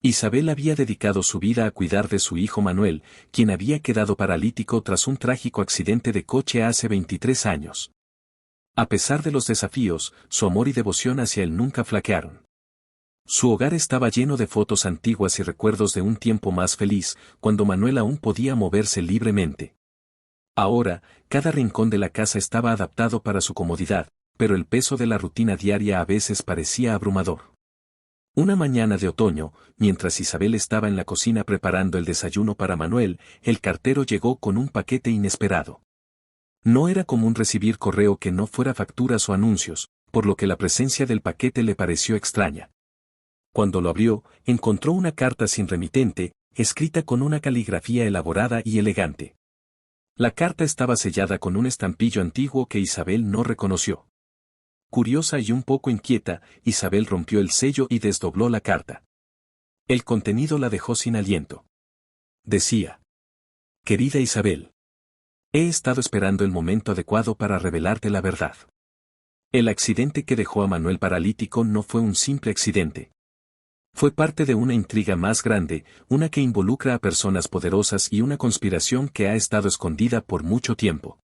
Isabel había dedicado su vida a cuidar de su hijo Manuel, quien había quedado paralítico tras un trágico accidente de coche hace 23 años. A pesar de los desafíos, su amor y devoción hacia él nunca flaquearon. Su hogar estaba lleno de fotos antiguas y recuerdos de un tiempo más feliz, cuando Manuel aún podía moverse libremente. Ahora, cada rincón de la casa estaba adaptado para su comodidad, pero el peso de la rutina diaria a veces parecía abrumador. Una mañana de otoño, mientras Isabel estaba en la cocina preparando el desayuno para Manuel, el cartero llegó con un paquete inesperado. No era común recibir correo que no fuera facturas o anuncios, por lo que la presencia del paquete le pareció extraña. Cuando lo abrió, encontró una carta sin remitente, escrita con una caligrafía elaborada y elegante. La carta estaba sellada con un estampillo antiguo que Isabel no reconoció. Curiosa y un poco inquieta, Isabel rompió el sello y desdobló la carta. El contenido la dejó sin aliento. Decía: Querida Isabel, he estado esperando el momento adecuado para revelarte la verdad. El accidente que dejó a Manuel paralítico no fue un simple accidente. Fue parte de una intriga más grande, una que involucra a personas poderosas y una conspiración que ha estado escondida por mucho tiempo.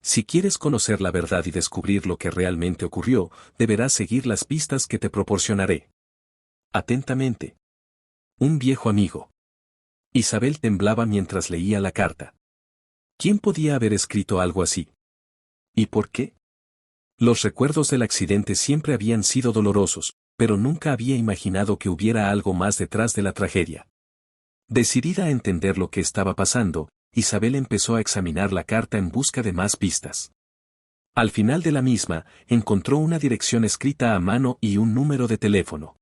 Si quieres conocer la verdad y descubrir lo que realmente ocurrió, deberás seguir las pistas que te proporcionaré. Atentamente. Un viejo amigo. Isabel temblaba mientras leía la carta. ¿Quién podía haber escrito algo así? ¿Y por qué? Los recuerdos del accidente siempre habían sido dolorosos, pero nunca había imaginado que hubiera algo más detrás de la tragedia. Decidida a entender lo que estaba pasando, Isabel empezó a examinar la carta en busca de más pistas. Al final de la misma, encontró una dirección escrita a mano y un número de teléfono.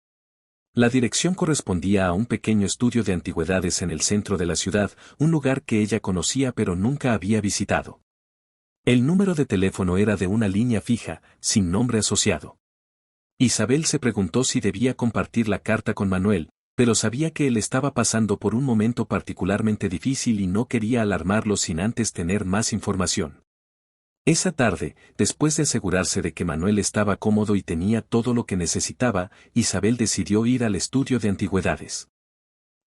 La dirección correspondía a un pequeño estudio de antigüedades en el centro de la ciudad, un lugar que ella conocía pero nunca había visitado. El número de teléfono era de una línea fija, sin nombre asociado. Isabel se preguntó si debía compartir la carta con Manuel, pero sabía que él estaba pasando por un momento particularmente difícil y no quería alarmarlo sin antes tener más información. Esa tarde, después de asegurarse de que Manuel estaba cómodo y tenía todo lo que necesitaba, Isabel decidió ir al estudio de antigüedades.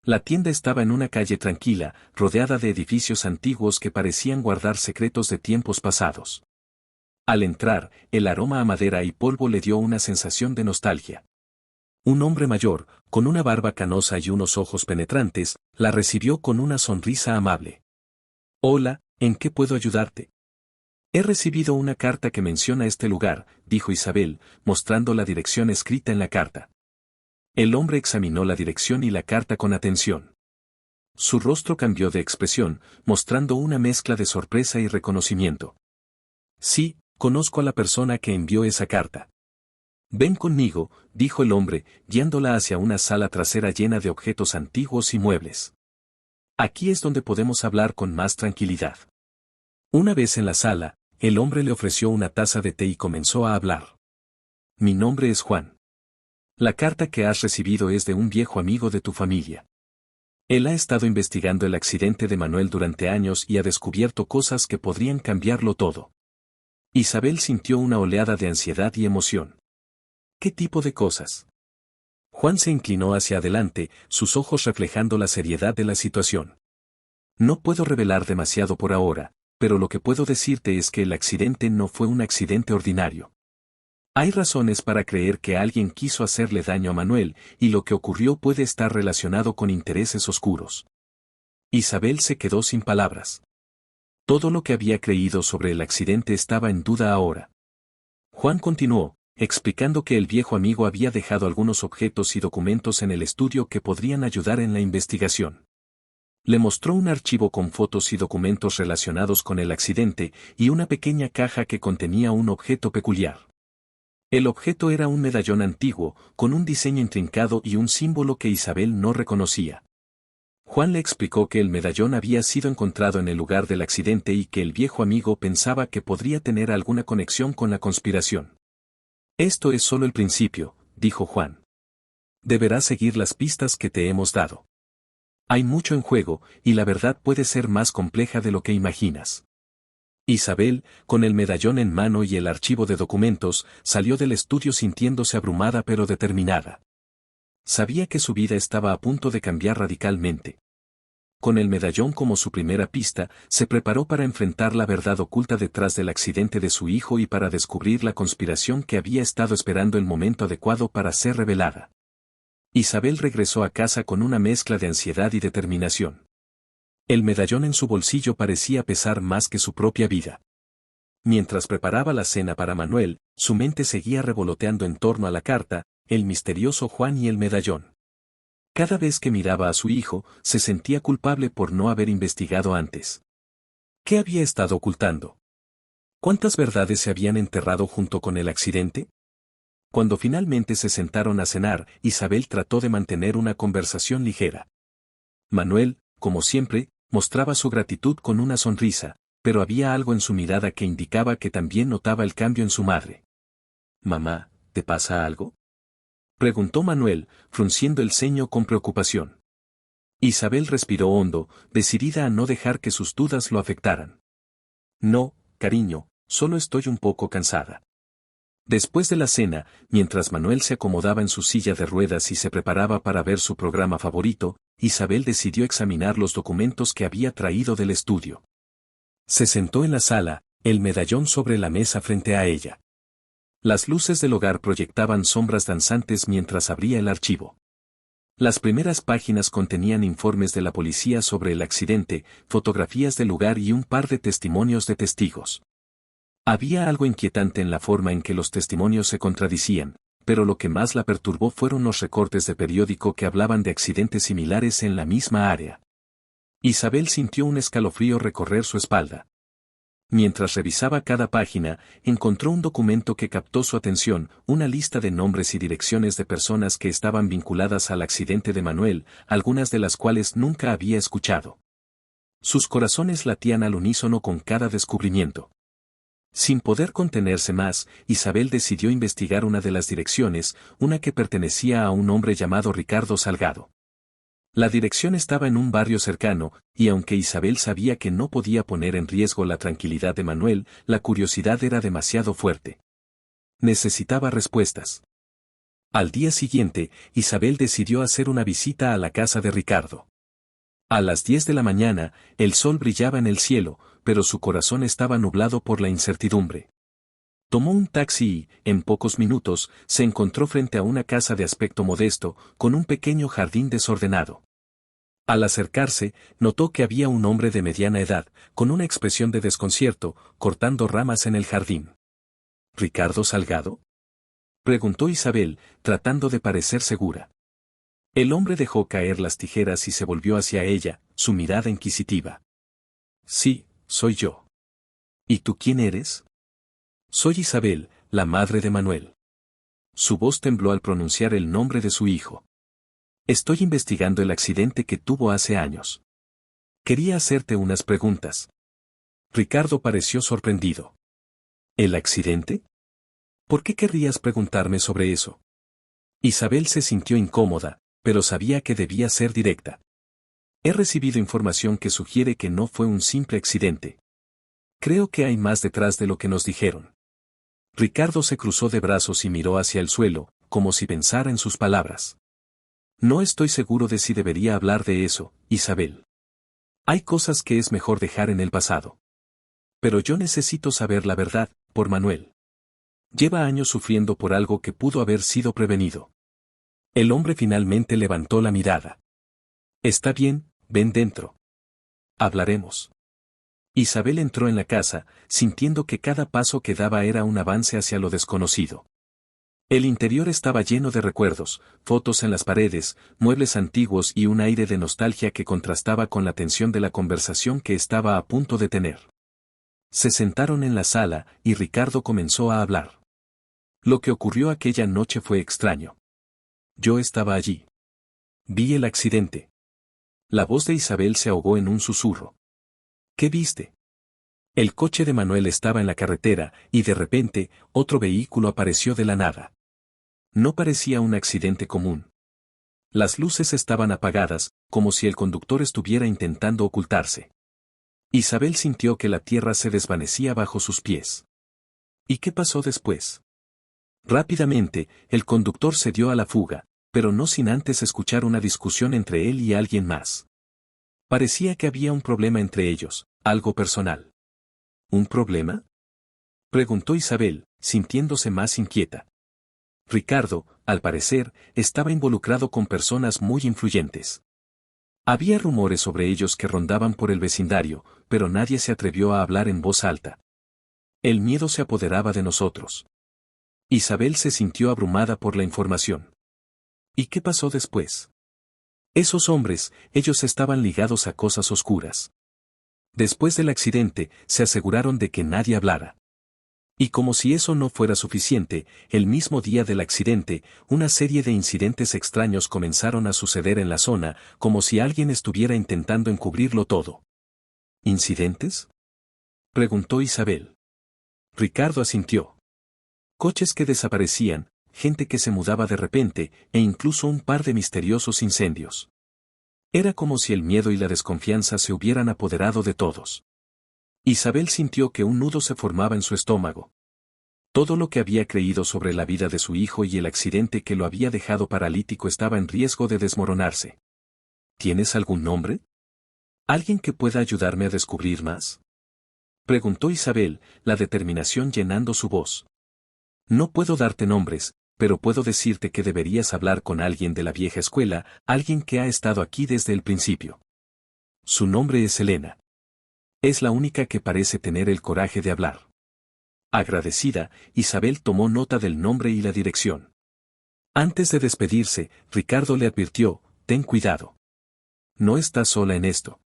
La tienda estaba en una calle tranquila, rodeada de edificios antiguos que parecían guardar secretos de tiempos pasados. Al entrar, el aroma a madera y polvo le dio una sensación de nostalgia. Un hombre mayor, con una barba canosa y unos ojos penetrantes, la recibió con una sonrisa amable. «Hola, ¿en qué puedo ayudarte?» «He recibido una carta que menciona este lugar», dijo Isabel, mostrando la dirección escrita en la carta. El hombre examinó la dirección y la carta con atención. Su rostro cambió de expresión, mostrando una mezcla de sorpresa y reconocimiento. «Sí, conozco a la persona que envió esa carta». «Ven conmigo», dijo el hombre, guiándola hacia una sala trasera llena de objetos antiguos y muebles. «Aquí es donde podemos hablar con más tranquilidad». Una vez en la sala, el hombre le ofreció una taza de té y comenzó a hablar. «Mi nombre es Juan. La carta que has recibido es de un viejo amigo de tu familia. Él ha estado investigando el accidente de Manuel durante años y ha descubierto cosas que podrían cambiarlo todo». Isabel sintió una oleada de ansiedad y emoción. ¿Qué tipo de cosas? Juan se inclinó hacia adelante, sus ojos reflejando la seriedad de la situación. «No puedo revelar demasiado por ahora, pero lo que puedo decirte es que el accidente no fue un accidente ordinario. Hay razones para creer que alguien quiso hacerle daño a Manuel, y lo que ocurrió puede estar relacionado con intereses oscuros». Isabel se quedó sin palabras. Todo lo que había creído sobre el accidente estaba en duda ahora. Juan continuó, explicando que el viejo amigo había dejado algunos objetos y documentos en el estudio que podrían ayudar en la investigación. Le mostró un archivo con fotos y documentos relacionados con el accidente, y una pequeña caja que contenía un objeto peculiar. El objeto era un medallón antiguo, con un diseño intrincado y un símbolo que Isabel no reconocía. Juan le explicó que el medallón había sido encontrado en el lugar del accidente y que el viejo amigo pensaba que podría tener alguna conexión con la conspiración. «Esto es solo el principio», dijo Juan. «Deberás seguir las pistas que te hemos dado. Hay mucho en juego, y la verdad puede ser más compleja de lo que imaginas». Isabel, con el medallón en mano y el archivo de documentos, salió del estudio sintiéndose abrumada pero determinada. Sabía que su vida estaba a punto de cambiar radicalmente. Con el medallón como su primera pista, se preparó para enfrentar la verdad oculta detrás del accidente de su hijo y para descubrir la conspiración que había estado esperando el momento adecuado para ser revelada. Isabel regresó a casa con una mezcla de ansiedad y determinación. El medallón en su bolsillo parecía pesar más que su propia vida. Mientras preparaba la cena para Manuel, su mente seguía revoloteando en torno a la carta, el misterioso Juan y el medallón. Cada vez que miraba a su hijo, se sentía culpable por no haber investigado antes. ¿Qué había estado ocultando? ¿Cuántas verdades se habían enterrado junto con el accidente? Cuando finalmente se sentaron a cenar, Isabel trató de mantener una conversación ligera. Manuel, como siempre, mostraba su gratitud con una sonrisa, pero había algo en su mirada que indicaba que también notaba el cambio en su madre. «Mamá, ¿te pasa algo?», preguntó Manuel, frunciendo el ceño con preocupación. Isabel respiró hondo, decidida a no dejar que sus dudas lo afectaran. «No, cariño, solo estoy un poco cansada». Después de la cena, mientras Manuel se acomodaba en su silla de ruedas y se preparaba para ver su programa favorito, Isabel decidió examinar los documentos que había traído del estudio. Se sentó en la sala, el medallón sobre la mesa frente a ella. Las luces del hogar proyectaban sombras danzantes mientras abría el archivo. Las primeras páginas contenían informes de la policía sobre el accidente, fotografías del lugar y un par de testimonios de testigos. Había algo inquietante en la forma en que los testimonios se contradicían, pero lo que más la perturbó fueron los recortes de periódico que hablaban de accidentes similares en la misma área. Isabel sintió un escalofrío recorrer su espalda. Mientras revisaba cada página, encontró un documento que captó su atención, una lista de nombres y direcciones de personas que estaban vinculadas al accidente de Manuel, algunas de las cuales nunca había escuchado. Sus corazones latían al unísono con cada descubrimiento. Sin poder contenerse más, Isabel decidió investigar una de las direcciones, una que pertenecía a un hombre llamado Ricardo Salgado. La dirección estaba en un barrio cercano, y aunque Isabel sabía que no podía poner en riesgo la tranquilidad de Manuel, la curiosidad era demasiado fuerte. Necesitaba respuestas. Al día siguiente, Isabel decidió hacer una visita a la casa de Ricardo. A las 10 de la mañana, el sol brillaba en el cielo, pero su corazón estaba nublado por la incertidumbre. Tomó un taxi y, en pocos minutos, se encontró frente a una casa de aspecto modesto, con un pequeño jardín desordenado. Al acercarse, notó que había un hombre de mediana edad, con una expresión de desconcierto, cortando ramas en el jardín. ¿Ricardo Salgado?, preguntó Isabel, tratando de parecer segura. El hombre dejó caer las tijeras y se volvió hacia ella, su mirada inquisitiva. «Sí, soy yo». «¿Y tú quién eres?». «Soy Isabel, la madre de Manuel». Su voz tembló al pronunciar el nombre de su hijo. «Estoy investigando el accidente que tuvo hace años. Quería hacerte unas preguntas». Ricardo pareció sorprendido. «¿El accidente? ¿Por qué querrías preguntarme sobre eso?». Isabel se sintió incómoda, pero sabía que debía ser directa. «He recibido información que sugiere que no fue un simple accidente. Creo que hay más detrás de lo que nos dijeron». Ricardo se cruzó de brazos y miró hacia el suelo, como si pensara en sus palabras. «No estoy seguro de si debería hablar de eso, Isabel. Hay cosas que es mejor dejar en el pasado. Pero yo necesito saber la verdad, por Manuel. Lleva años sufriendo por algo que pudo haber sido prevenido». El hombre finalmente levantó la mirada. «Está bien, ven dentro. Hablaremos». Isabel entró en la casa, sintiendo que cada paso que daba era un avance hacia lo desconocido. El interior estaba lleno de recuerdos, fotos en las paredes, muebles antiguos y un aire de nostalgia que contrastaba con la tensión de la conversación que estaba a punto de tener. Se sentaron en la sala, y Ricardo comenzó a hablar. «Lo que ocurrió aquella noche fue extraño. Yo estaba allí. Vi el accidente». La voz de Isabel se ahogó en un susurro. «¿Qué viste?». El coche de Manuel estaba en la carretera, y de repente, otro vehículo apareció de la nada. No parecía un accidente común. Las luces estaban apagadas, como si el conductor estuviera intentando ocultarse. Isabel sintió que la tierra se desvanecía bajo sus pies. ¿Y qué pasó después? Rápidamente, el conductor se dio a la fuga, pero no sin antes escuchar una discusión entre él y alguien más. Parecía que había un problema entre ellos, algo personal. ¿Un problema?, preguntó Isabel, sintiéndose más inquieta. Ricardo, al parecer, estaba involucrado con personas muy influyentes. Había rumores sobre ellos que rondaban por el vecindario, pero nadie se atrevió a hablar en voz alta. El miedo se apoderaba de nosotros. Isabel se sintió abrumada por la información. ¿Y qué pasó después? Esos hombres, ellos estaban ligados a cosas oscuras. Después del accidente, se aseguraron de que nadie hablara. Y como si eso no fuera suficiente, el mismo día del accidente, una serie de incidentes extraños comenzaron a suceder en la zona, como si alguien estuviera intentando encubrirlo todo. ¿Incidentes?, preguntó Isabel. Ricardo asintió. Coches que desaparecían, gente que se mudaba de repente, e incluso un par de misteriosos incendios. Era como si el miedo y la desconfianza se hubieran apoderado de todos. Isabel sintió que un nudo se formaba en su estómago. Todo lo que había creído sobre la vida de su hijo y el accidente que lo había dejado paralítico estaba en riesgo de desmoronarse. ¿Tienes algún nombre? ¿Alguien que pueda ayudarme a descubrir más?, preguntó Isabel, la determinación llenando su voz. No puedo darte nombres, pero puedo decirte que deberías hablar con alguien de la vieja escuela, alguien que ha estado aquí desde el principio. Su nombre es Elena. Es la única que parece tener el coraje de hablar. Agradecida, Isabel tomó nota del nombre y la dirección. Antes de despedirse, Ricardo le advirtió: ten cuidado. No estás sola en esto.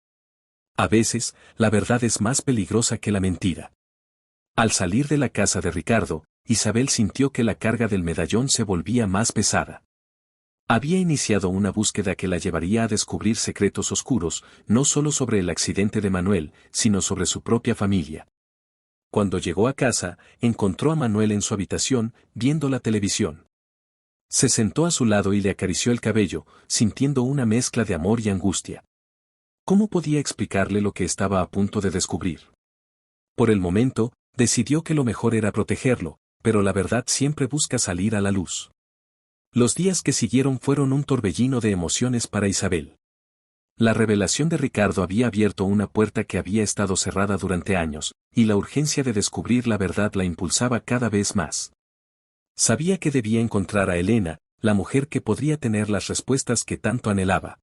A veces, la verdad es más peligrosa que la mentira. Al salir de la casa de Ricardo, Isabel sintió que la carga del medallón se volvía más pesada. Había iniciado una búsqueda que la llevaría a descubrir secretos oscuros, no solo sobre el accidente de Manuel, sino sobre su propia familia. Cuando llegó a casa, encontró a Manuel en su habitación, viendo la televisión. Se sentó a su lado y le acarició el cabello, sintiendo una mezcla de amor y angustia. ¿Cómo podía explicarle lo que estaba a punto de descubrir? Por el momento, decidió que lo mejor era protegerlo, pero la verdad siempre busca salir a la luz. Los días que siguieron fueron un torbellino de emociones para Isabel. La revelación de Ricardo había abierto una puerta que había estado cerrada durante años, y la urgencia de descubrir la verdad la impulsaba cada vez más. Sabía que debía encontrar a Elena, la mujer que podría tener las respuestas que tanto anhelaba.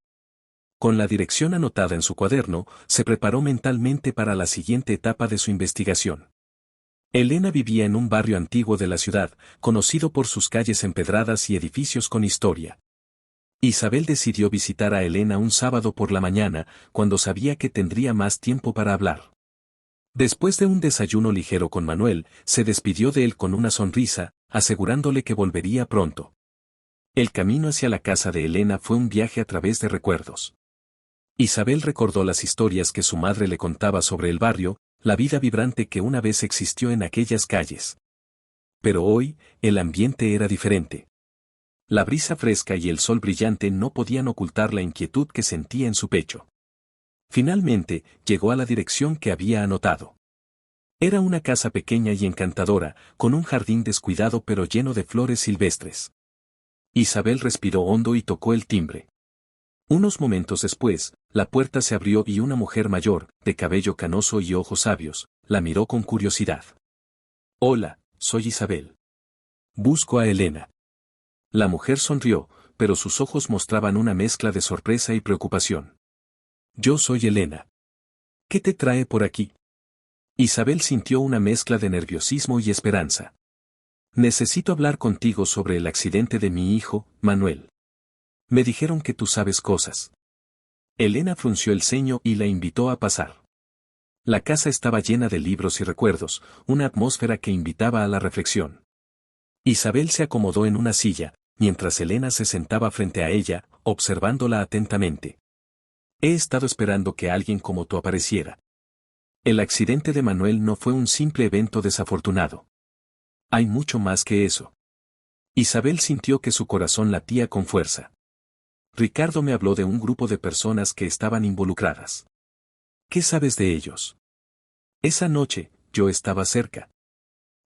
Con la dirección anotada en su cuaderno, se preparó mentalmente para la siguiente etapa de su investigación. Elena vivía en un barrio antiguo de la ciudad, conocido por sus calles empedradas y edificios con historia. Isabel decidió visitar a Elena un sábado por la mañana, cuando sabía que tendría más tiempo para hablar. Después de un desayuno ligero con Manuel, se despidió de él con una sonrisa, asegurándole que volvería pronto. El camino hacia la casa de Elena fue un viaje a través de recuerdos. Isabel recordó las historias que su madre le contaba sobre el barrio, la vida vibrante que una vez existió en aquellas calles. Pero hoy, el ambiente era diferente. La brisa fresca y el sol brillante no podían ocultar la inquietud que sentía en su pecho. Finalmente, llegó a la dirección que había anotado. Era una casa pequeña y encantadora, con un jardín descuidado pero lleno de flores silvestres. Isabel respiró hondo y tocó el timbre. Unos momentos después, la puerta se abrió y una mujer mayor, de cabello canoso y ojos sabios, la miró con curiosidad. Hola, soy Isabel. Busco a Elena. La mujer sonrió, pero sus ojos mostraban una mezcla de sorpresa y preocupación. Yo soy Elena. ¿Qué te trae por aquí? Isabel sintió una mezcla de nerviosismo y esperanza. Necesito hablar contigo sobre el accidente de mi hijo, Manuel. Me dijeron que tú sabes cosas. Elena frunció el ceño y la invitó a pasar. La casa estaba llena de libros y recuerdos, una atmósfera que invitaba a la reflexión. Isabel se acomodó en una silla, mientras Elena se sentaba frente a ella, observándola atentamente. He estado esperando que alguien como tú apareciera. El accidente de Manuel no fue un simple evento desafortunado. Hay mucho más que eso. Isabel sintió que su corazón latía con fuerza. Ricardo me habló de un grupo de personas que estaban involucradas. ¿Qué sabes de ellos? Esa noche, yo estaba cerca.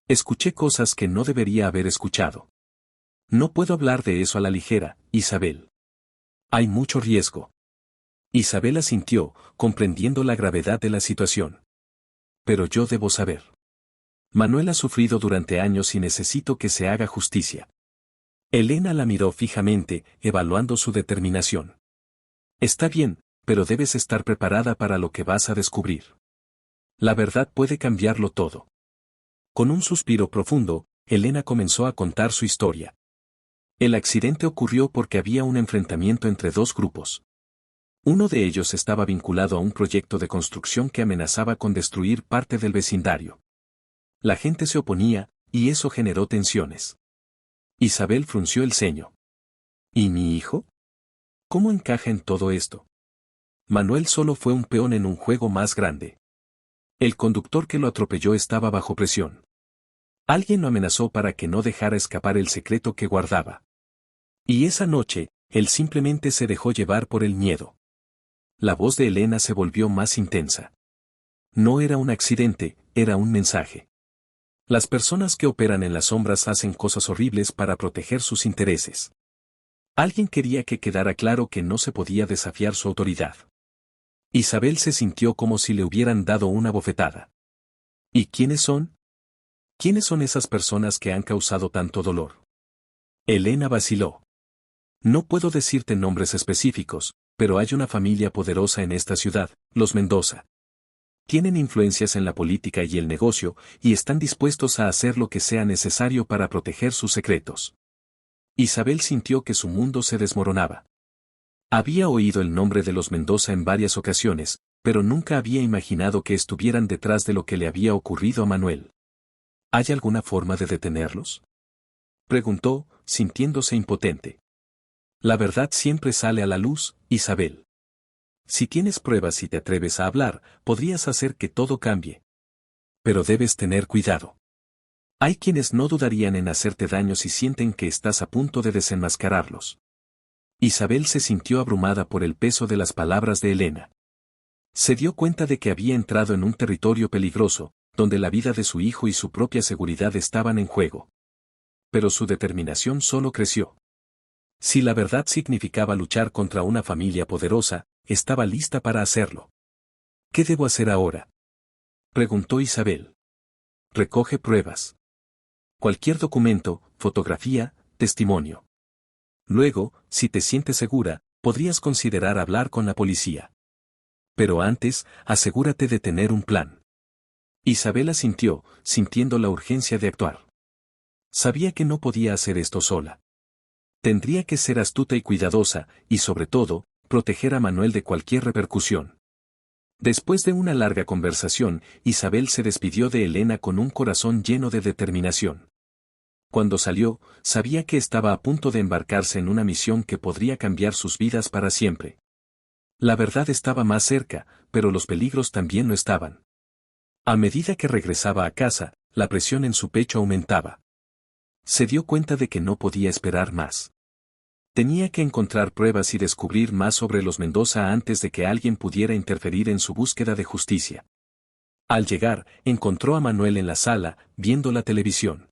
Escuché cosas que no debería haber escuchado. No puedo hablar de eso a la ligera, Isabel. Hay mucho riesgo. Isabel asintió, comprendiendo la gravedad de la situación. Pero yo debo saber. Manuel ha sufrido durante años y necesito que se haga justicia. Elena la miró fijamente, evaluando su determinación. Está bien, pero debes estar preparada para lo que vas a descubrir. La verdad puede cambiarlo todo. Con un suspiro profundo, Elena comenzó a contar su historia. El accidente ocurrió porque había un enfrentamiento entre dos grupos. Uno de ellos estaba vinculado a un proyecto de construcción que amenazaba con destruir parte del vecindario. La gente se oponía, y eso generó tensiones. Isabel frunció el ceño. ¿Y mi hijo? ¿Cómo encaja en todo esto? Manuel solo fue un peón en un juego más grande. El conductor que lo atropelló estaba bajo presión. Alguien lo amenazó para que no dejara escapar el secreto que guardaba. Y esa noche, él simplemente se dejó llevar por el miedo. La voz de Elena se volvió más intensa. No era un accidente, era un mensaje. Las personas que operan en las sombras hacen cosas horribles para proteger sus intereses. Alguien quería que quedara claro que no se podía desafiar su autoridad. Isabel se sintió como si le hubieran dado una bofetada. ¿Y quiénes son? ¿Quiénes son esas personas que han causado tanto dolor? Elena vaciló. No puedo decirte nombres específicos, pero hay una familia poderosa en esta ciudad, los Mendoza. Tienen influencias en la política y el negocio, y están dispuestos a hacer lo que sea necesario para proteger sus secretos. Isabel sintió que su mundo se desmoronaba. Había oído el nombre de los Mendoza en varias ocasiones, pero nunca había imaginado que estuvieran detrás de lo que le había ocurrido a Manuel. ¿Hay alguna forma de detenerlos? Preguntó, sintiéndose impotente. La verdad siempre sale a la luz, Isabel. Si tienes pruebas y te atreves a hablar, podrías hacer que todo cambie. Pero debes tener cuidado. Hay quienes no dudarían en hacerte daño si sienten que estás a punto de desenmascararlos. Isabel se sintió abrumada por el peso de las palabras de Elena. Se dio cuenta de que había entrado en un territorio peligroso, donde la vida de su hijo y su propia seguridad estaban en juego. Pero su determinación solo creció. Si la verdad significaba luchar contra una familia poderosa, estaba lista para hacerlo. ¿Qué debo hacer ahora? Preguntó Isabel. Recoge pruebas. Cualquier documento, fotografía, testimonio. Luego, si te sientes segura, podrías considerar hablar con la policía. Pero antes, asegúrate de tener un plan. Isabel asintió, sintiendo la urgencia de actuar. Sabía que no podía hacer esto sola. Tendría que ser astuta y cuidadosa, y sobre todo, proteger a Manuel de cualquier repercusión. Después de una larga conversación, Isabel se despidió de Elena con un corazón lleno de determinación. Cuando salió, sabía que estaba a punto de embarcarse en una misión que podría cambiar sus vidas para siempre. La verdad estaba más cerca, pero los peligros también lo estaban. A medida que regresaba a casa, la presión en su pecho aumentaba. Se dio cuenta de que no podía esperar más. Tenía que encontrar pruebas y descubrir más sobre los Mendoza antes de que alguien pudiera interferir en su búsqueda de justicia. Al llegar, encontró a Manuel en la sala, viendo la televisión.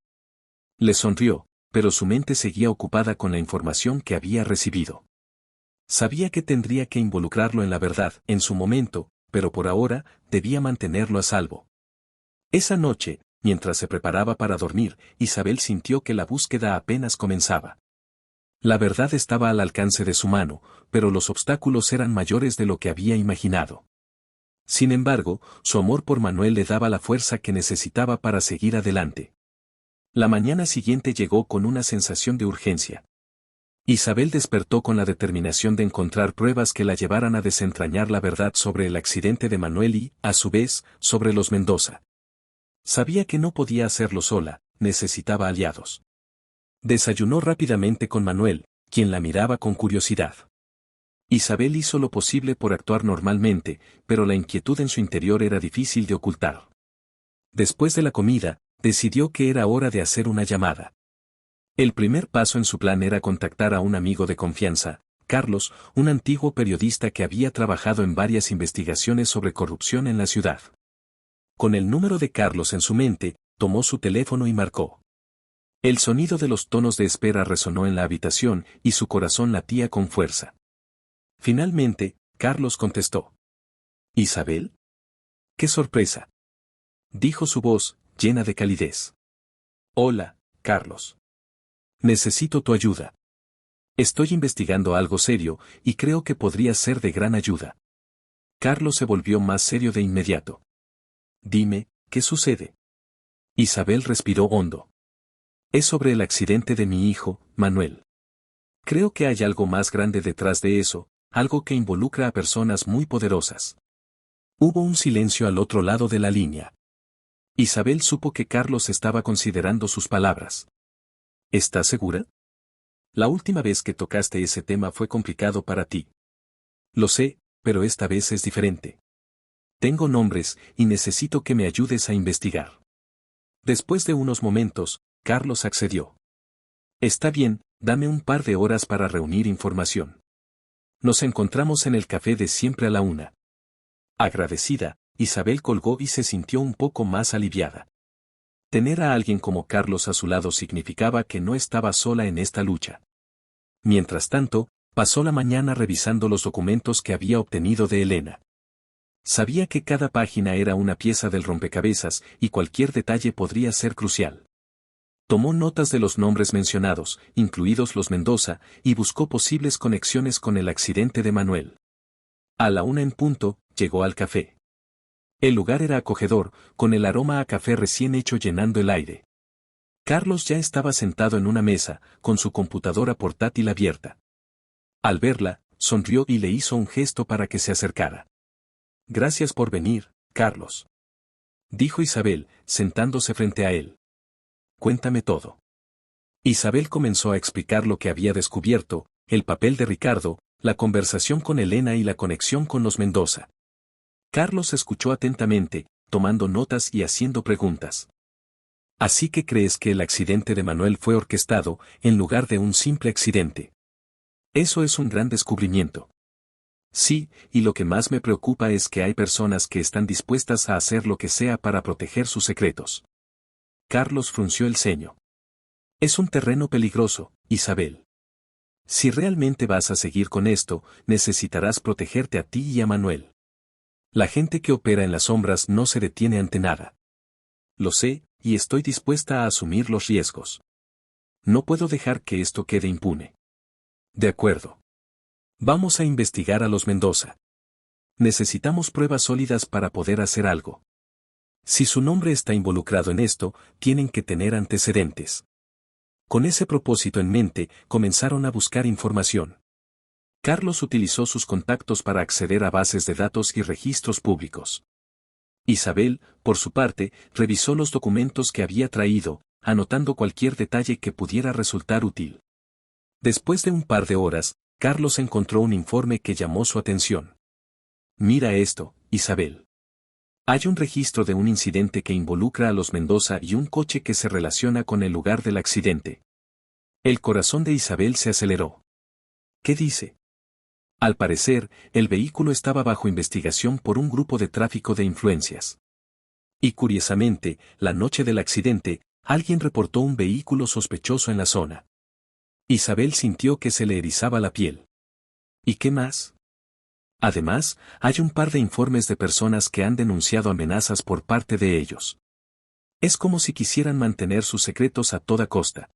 Le sonrió, pero su mente seguía ocupada con la información que había recibido. Sabía que tendría que involucrarlo en la verdad, en su momento, pero por ahora, debía mantenerlo a salvo. Esa noche, mientras se preparaba para dormir, Isabel sintió que la búsqueda apenas comenzaba. La verdad estaba al alcance de su mano, pero los obstáculos eran mayores de lo que había imaginado. Sin embargo, su amor por Manuel le daba la fuerza que necesitaba para seguir adelante. La mañana siguiente llegó con una sensación de urgencia. Isabel despertó con la determinación de encontrar pruebas que la llevaran a desentrañar la verdad sobre el accidente de Manuel y, a su vez, sobre los Mendoza. Sabía que no podía hacerlo sola, necesitaba aliados. Desayunó rápidamente con Manuel, quien la miraba con curiosidad. Isabel hizo lo posible por actuar normalmente, pero la inquietud en su interior era difícil de ocultar. Después de la comida, decidió que era hora de hacer una llamada. El primer paso en su plan era contactar a un amigo de confianza, Carlos, un antiguo periodista que había trabajado en varias investigaciones sobre corrupción en la ciudad. Con el número de Carlos en su mente, tomó su teléfono y marcó. El sonido de los tonos de espera resonó en la habitación y su corazón latía con fuerza. Finalmente, Carlos contestó. ¿Isabel? ¡Qué sorpresa!, dijo su voz, llena de calidez. Hola, Carlos. Necesito tu ayuda. Estoy investigando algo serio y creo que podría ser de gran ayuda. Carlos se volvió más serio de inmediato. Dime, ¿qué sucede? Isabel respiró hondo. Es sobre el accidente de mi hijo, Manuel. Creo que hay algo más grande detrás de eso, algo que involucra a personas muy poderosas. Hubo un silencio al otro lado de la línea. Isabel supo que Carlos estaba considerando sus palabras. ¿Estás segura? La última vez que tocaste ese tema fue complicado para ti. Lo sé, pero esta vez es diferente. Tengo nombres y necesito que me ayudes a investigar. Después de unos momentos, Carlos accedió. Está bien, dame un par de horas para reunir información. Nos encontramos en el café de siempre a la 1. Agradecida, Isabel colgó y se sintió un poco más aliviada. Tener a alguien como Carlos a su lado significaba que no estaba sola en esta lucha. Mientras tanto, pasó la mañana revisando los documentos que había obtenido de Elena. Sabía que cada página era una pieza del rompecabezas y cualquier detalle podría ser crucial. Tomó notas de los nombres mencionados, incluidos los Mendoza, y buscó posibles conexiones con el accidente de Manuel. A la 1 en punto, llegó al café. El lugar era acogedor, con el aroma a café recién hecho llenando el aire. Carlos ya estaba sentado en una mesa, con su computadora portátil abierta. Al verla, sonrió y le hizo un gesto para que se acercara. Gracias por venir, Carlos, dijo Isabel, sentándose frente a él. Cuéntame todo. Isabel comenzó a explicar lo que había descubierto, el papel de Ricardo, la conversación con Elena y la conexión con los Mendoza. Carlos escuchó atentamente, tomando notas y haciendo preguntas. Así que crees que el accidente de Manuel fue orquestado, en lugar de un simple accidente. Eso es un gran descubrimiento. Sí, y lo que más me preocupa es que hay personas que están dispuestas a hacer lo que sea para proteger sus secretos. Carlos frunció el ceño. Es un terreno peligroso, Isabel. Si realmente vas a seguir con esto, necesitarás protegerte a ti y a Manuel. La gente que opera en las sombras no se detiene ante nada. Lo sé, y estoy dispuesta a asumir los riesgos. No puedo dejar que esto quede impune. De acuerdo. Vamos a investigar a los Mendoza. Necesitamos pruebas sólidas para poder hacer algo. Si su nombre está involucrado en esto, tienen que tener antecedentes. Con ese propósito en mente, comenzaron a buscar información. Carlos utilizó sus contactos para acceder a bases de datos y registros públicos. Isabel, por su parte, revisó los documentos que había traído, anotando cualquier detalle que pudiera resultar útil. Después de un par de horas, Carlos encontró un informe que llamó su atención. Mira esto, Isabel. Hay un registro de un incidente que involucra a los Mendoza y un coche que se relaciona con el lugar del accidente. El corazón de Isabel se aceleró. ¿Qué dice? Al parecer, el vehículo estaba bajo investigación por un grupo de tráfico de influencias. Y curiosamente, la noche del accidente, alguien reportó un vehículo sospechoso en la zona. Isabel sintió que se le erizaba la piel. ¿Y qué más? Además, hay un par de informes de personas que han denunciado amenazas por parte de ellos. Es como si quisieran mantener sus secretos a toda costa.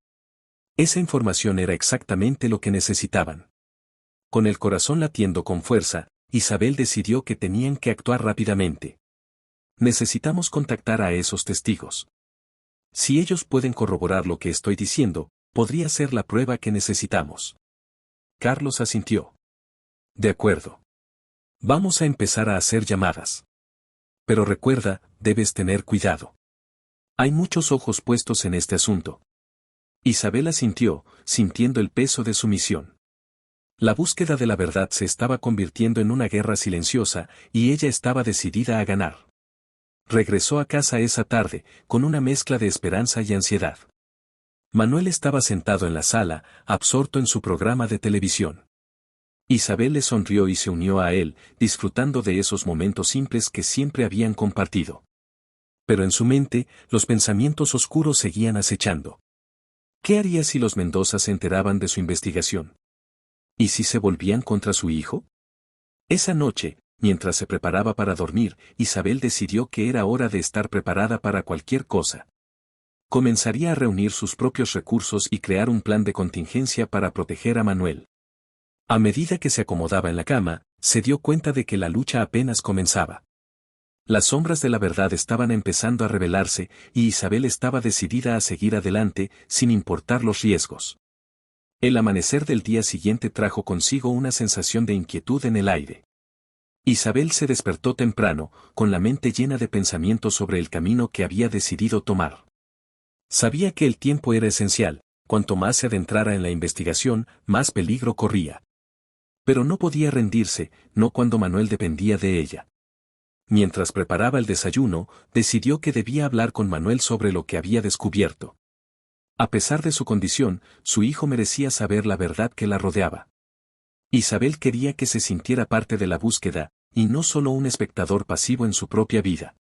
Esa información era exactamente lo que necesitaban. Con el corazón latiendo con fuerza, Isabel decidió que tenían que actuar rápidamente. Necesitamos contactar a esos testigos. Si ellos pueden corroborar lo que estoy diciendo, podría ser la prueba que necesitamos. Carlos asintió. De acuerdo. Vamos a empezar a hacer llamadas. Pero recuerda, debes tener cuidado. Hay muchos ojos puestos en este asunto. Isabel asintió, sintiendo el peso de su misión. La búsqueda de la verdad se estaba convirtiendo en una guerra silenciosa, y ella estaba decidida a ganar. Regresó a casa esa tarde, con una mezcla de esperanza y ansiedad. Manuel estaba sentado en la sala, absorto en su programa de televisión. Isabel le sonrió y se unió a él, disfrutando de esos momentos simples que siempre habían compartido. Pero en su mente, los pensamientos oscuros seguían acechando. ¿Qué haría si los Mendoza se enteraban de su investigación? ¿Y si se volvían contra su hijo? Esa noche, mientras se preparaba para dormir, Isabel decidió que era hora de estar preparada para cualquier cosa. Comenzaría a reunir sus propios recursos y crear un plan de contingencia para proteger a Manuel. A medida que se acomodaba en la cama, se dio cuenta de que la lucha apenas comenzaba. Las sombras de la verdad estaban empezando a revelarse, y Isabel estaba decidida a seguir adelante, sin importar los riesgos. El amanecer del día siguiente trajo consigo una sensación de inquietud en el aire. Isabel se despertó temprano, con la mente llena de pensamientos sobre el camino que había decidido tomar. Sabía que el tiempo era esencial, cuanto más se adentrara en la investigación, más peligro corría. Pero no podía rendirse, no cuando Manuel dependía de ella. Mientras preparaba el desayuno, decidió que debía hablar con Manuel sobre lo que había descubierto. A pesar de su condición, su hijo merecía saber la verdad que la rodeaba. Isabel quería que se sintiera parte de la búsqueda, y no solo un espectador pasivo en su propia vida.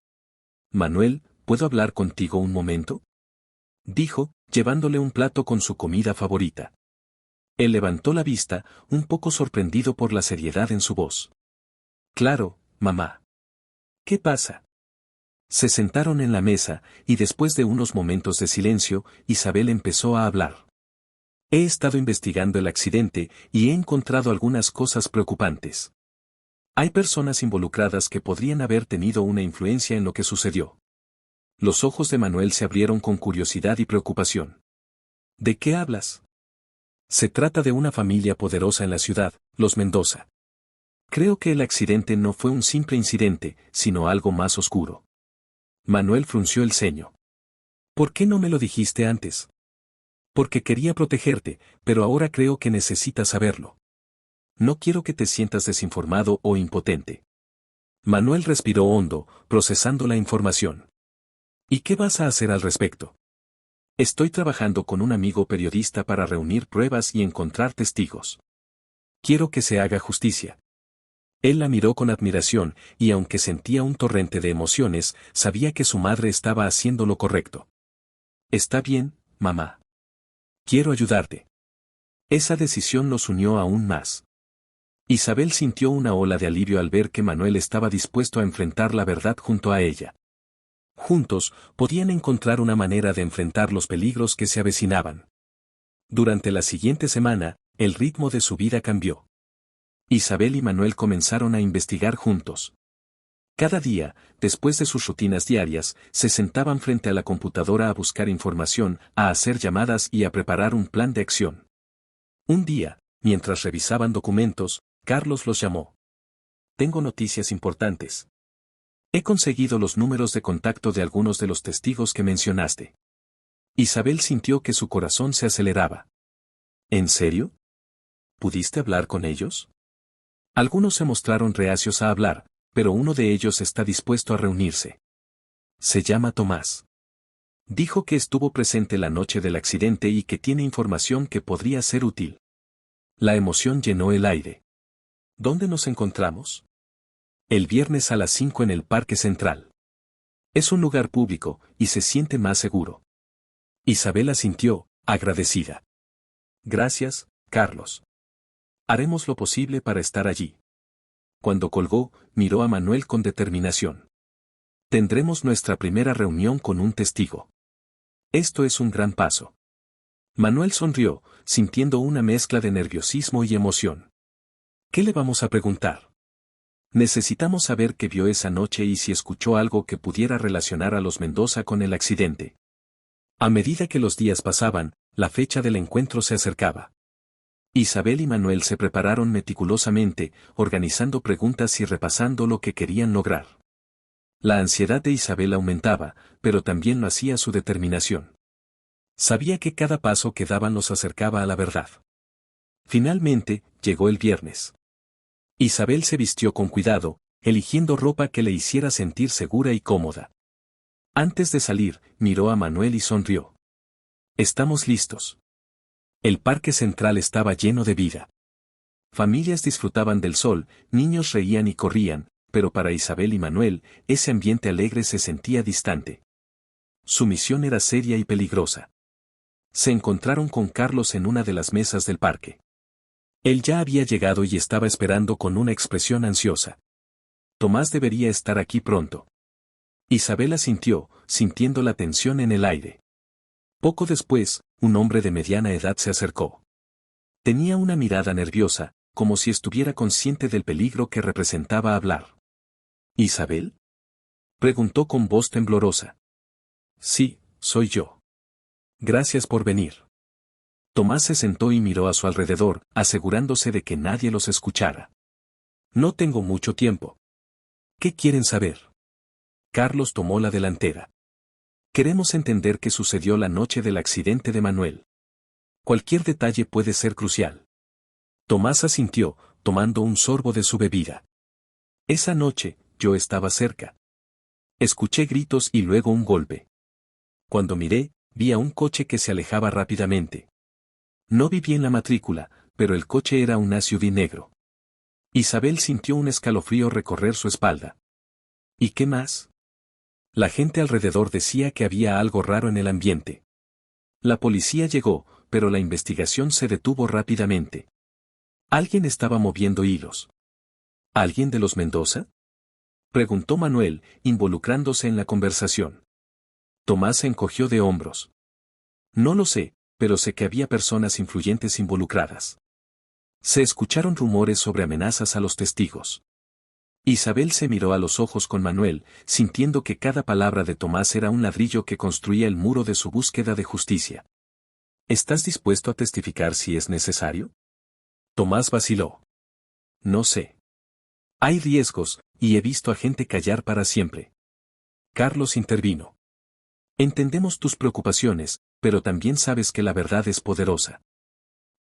Manuel, ¿puedo hablar contigo un momento?, dijo, llevándole un plato con su comida favorita. Él levantó la vista, un poco sorprendido por la seriedad en su voz. Claro, mamá. ¿Qué pasa? Se sentaron en la mesa, y después de unos momentos de silencio, Isabel empezó a hablar. He estado investigando el accidente, y he encontrado algunas cosas preocupantes. Hay personas involucradas que podrían haber tenido una influencia en lo que sucedió. Los ojos de Manuel se abrieron con curiosidad y preocupación. ¿De qué hablas? Se trata de una familia poderosa en la ciudad, los Mendoza. Creo que el accidente no fue un simple incidente, sino algo más oscuro. Manuel frunció el ceño. ¿Por qué no me lo dijiste antes? Porque quería protegerte, pero ahora creo que necesitas saberlo. No quiero que te sientas desinformado o impotente. Manuel respiró hondo, procesando la información. ¿Y qué vas a hacer al respecto? Estoy trabajando con un amigo periodista para reunir pruebas y encontrar testigos. Quiero que se haga justicia. Él la miró con admiración, y aunque sentía un torrente de emociones, sabía que su madre estaba haciendo lo correcto. Está bien, mamá. Quiero ayudarte. Esa decisión los unió aún más. Isabel sintió una ola de alivio al ver que Manuel estaba dispuesto a enfrentar la verdad junto a ella. Juntos, podían encontrar una manera de enfrentar los peligros que se avecinaban. Durante la siguiente semana, el ritmo de su vida cambió. Isabel y Manuel comenzaron a investigar juntos. Cada día, después de sus rutinas diarias, se sentaban frente a la computadora a buscar información, a hacer llamadas y a preparar un plan de acción. Un día, mientras revisaban documentos, Carlos los llamó. Tengo noticias importantes. He conseguido los números de contacto de algunos de los testigos que mencionaste. Isabel sintió que su corazón se aceleraba. ¿En serio? ¿Pudiste hablar con ellos? Algunos se mostraron reacios a hablar, pero uno de ellos está dispuesto a reunirse. Se llama Tomás. Dijo que estuvo presente la noche del accidente y que tiene información que podría ser útil. La emoción llenó el aire. ¿Dónde nos encontramos? El viernes a las 5 en el Parque Central. Es un lugar público, y se siente más seguro. Isabel asintió, agradecida. Gracias, Carlos. Haremos lo posible para estar allí. Cuando colgó, miró a Manuel con determinación. Tendremos nuestra primera reunión con un testigo. Esto es un gran paso. Manuel sonrió, sintiendo una mezcla de nerviosismo y emoción. ¿Qué le vamos a preguntar? Necesitamos saber qué vio esa noche y si escuchó algo que pudiera relacionar a los Mendoza con el accidente. A medida que los días pasaban, la fecha del encuentro se acercaba. Isabel y Manuel se prepararon meticulosamente, organizando preguntas y repasando lo que querían lograr. La ansiedad de Isabel aumentaba, pero también lo hacía su determinación. Sabía que cada paso que daban los acercaba a la verdad. Finalmente, llegó el viernes. Isabel se vistió con cuidado, eligiendo ropa que le hiciera sentir segura y cómoda. Antes de salir, miró a Manuel y sonrió. Estamos listos. El Parque Central estaba lleno de vida. Familias disfrutaban del sol, niños reían y corrían, pero para Isabel y Manuel, ese ambiente alegre se sentía distante. Su misión era seria y peligrosa. Se encontraron con Carlos en una de las mesas del parque. Él ya había llegado y estaba esperando con una expresión ansiosa. Tomás debería estar aquí pronto. Isabel asintió, sintiendo la tensión en el aire. Poco después, un hombre de mediana edad se acercó. Tenía una mirada nerviosa, como si estuviera consciente del peligro que representaba hablar. ¿Isabel? Preguntó con voz temblorosa. Sí, soy yo. Gracias por venir. Tomás se sentó y miró a su alrededor, asegurándose de que nadie los escuchara. No tengo mucho tiempo. ¿Qué quieren saber? Carlos tomó la delantera. Queremos entender qué sucedió la noche del accidente de Manuel. Cualquier detalle puede ser crucial. Tomás asintió, tomando un sorbo de su bebida. Esa noche, yo estaba cerca. Escuché gritos y luego un golpe. Cuando miré, vi a un coche que se alejaba rápidamente. No vi bien la matrícula, pero el coche era un SUV negro. Isabel sintió un escalofrío recorrer su espalda. ¿Y qué más? La gente alrededor decía que había algo raro en el ambiente. La policía llegó, pero la investigación se detuvo rápidamente. Alguien estaba moviendo hilos. ¿Alguien de los Mendoza? Preguntó Manuel, involucrándose en la conversación. Tomás se encogió de hombros. No lo sé, pero sé que había personas influyentes involucradas. Se escucharon rumores sobre amenazas a los testigos. Isabel se miró a los ojos con Manuel, sintiendo que cada palabra de Tomás era un ladrillo que construía el muro de su búsqueda de justicia. ¿Estás dispuesto a testificar si es necesario? Tomás vaciló. No sé. Hay riesgos, y he visto a gente callar para siempre. Carlos intervino. Entendemos tus preocupaciones, pero también sabes que la verdad es poderosa.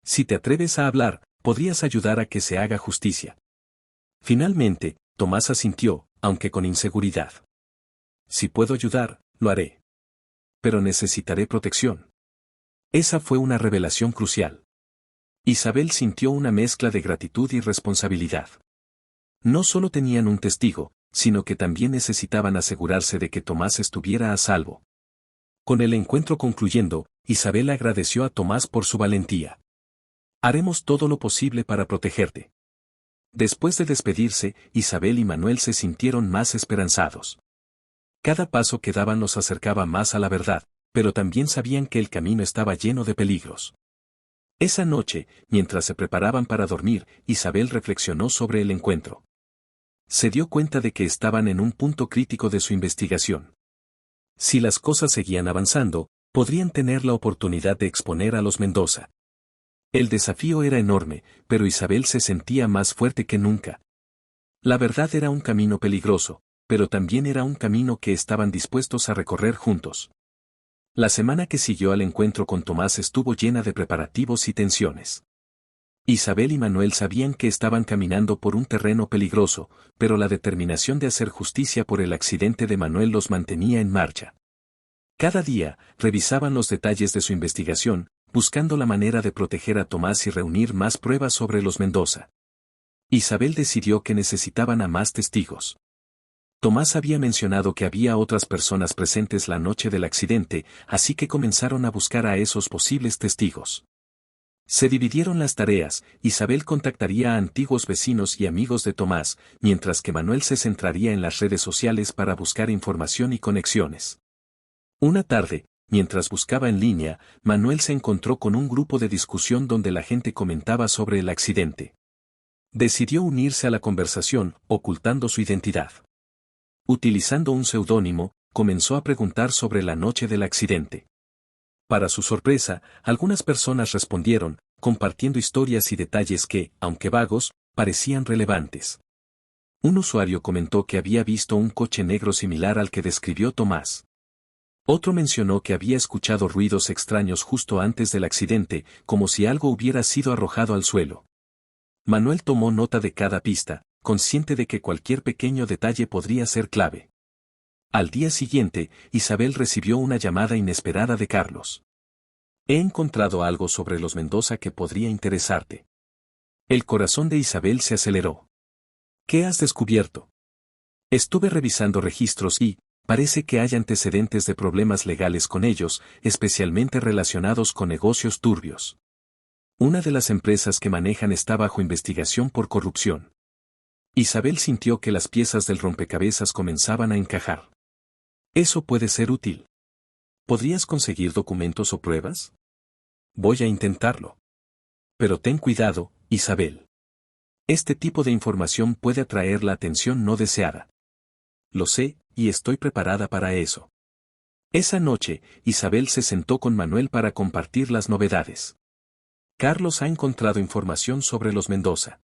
Si te atreves a hablar, podrías ayudar a que se haga justicia. Finalmente, Tomás asintió, aunque con inseguridad. Si puedo ayudar, lo haré. Pero necesitaré protección. Esa fue una revelación crucial. Isabel sintió una mezcla de gratitud y responsabilidad. No solo tenían un testigo, sino que también necesitaban asegurarse de que Tomás estuviera a salvo. Con el encuentro concluyendo, Isabel agradeció a Tomás por su valentía. Haremos todo lo posible para protegerte. Después de despedirse, Isabel y Manuel se sintieron más esperanzados. Cada paso que daban los acercaba más a la verdad, pero también sabían que el camino estaba lleno de peligros. Esa noche, mientras se preparaban para dormir, Isabel reflexionó sobre el encuentro. Se dio cuenta de que estaban en un punto crítico de su investigación. Si las cosas seguían avanzando, podrían tener la oportunidad de exponer a los Mendoza. El desafío era enorme, pero Isabel se sentía más fuerte que nunca. La verdad era un camino peligroso, pero también era un camino que estaban dispuestos a recorrer juntos. La semana que siguió al encuentro con Tomás estuvo llena de preparativos y tensiones. Isabel y Manuel sabían que estaban caminando por un terreno peligroso, pero la determinación de hacer justicia por el accidente de Manuel los mantenía en marcha. Cada día, revisaban los detalles de su investigación, buscando la manera de proteger a Tomás y reunir más pruebas sobre los Mendoza. Isabel decidió que necesitaban a más testigos. Tomás había mencionado que había otras personas presentes la noche del accidente, así que comenzaron a buscar a esos posibles testigos. Se dividieron las tareas, Isabel contactaría a antiguos vecinos y amigos de Tomás, mientras que Manuel se centraría en las redes sociales para buscar información y conexiones. Una tarde, mientras buscaba en línea, Manuel se encontró con un grupo de discusión donde la gente comentaba sobre el accidente. Decidió unirse a la conversación, ocultando su identidad. Utilizando un seudónimo, comenzó a preguntar sobre la noche del accidente. Para su sorpresa, algunas personas respondieron, compartiendo historias y detalles que, aunque vagos, parecían relevantes. Un usuario comentó que había visto un coche negro similar al que describió Tomás. Otro mencionó que había escuchado ruidos extraños justo antes del accidente, como si algo hubiera sido arrojado al suelo. Manuel tomó nota de cada pista, consciente de que cualquier pequeño detalle podría ser clave. Al día siguiente, Isabel recibió una llamada inesperada de Carlos. He encontrado algo sobre los Mendoza que podría interesarte. El corazón de Isabel se aceleró. ¿Qué has descubierto? Estuve revisando registros y, Parece que hay antecedentes de problemas legales con ellos, especialmente relacionados con negocios turbios. Una de las empresas que manejan está bajo investigación por corrupción. Isabel sintió que las piezas del rompecabezas comenzaban a encajar. Eso puede ser útil. ¿Podrías conseguir documentos o pruebas? Voy a intentarlo. Pero ten cuidado, Isabel. Este tipo de información puede atraer la atención no deseada. Lo sé, y estoy preparada para eso. Esa noche, Isabel se sentó con Manuel para compartir las novedades. Carlos ha encontrado información sobre los Mendoza.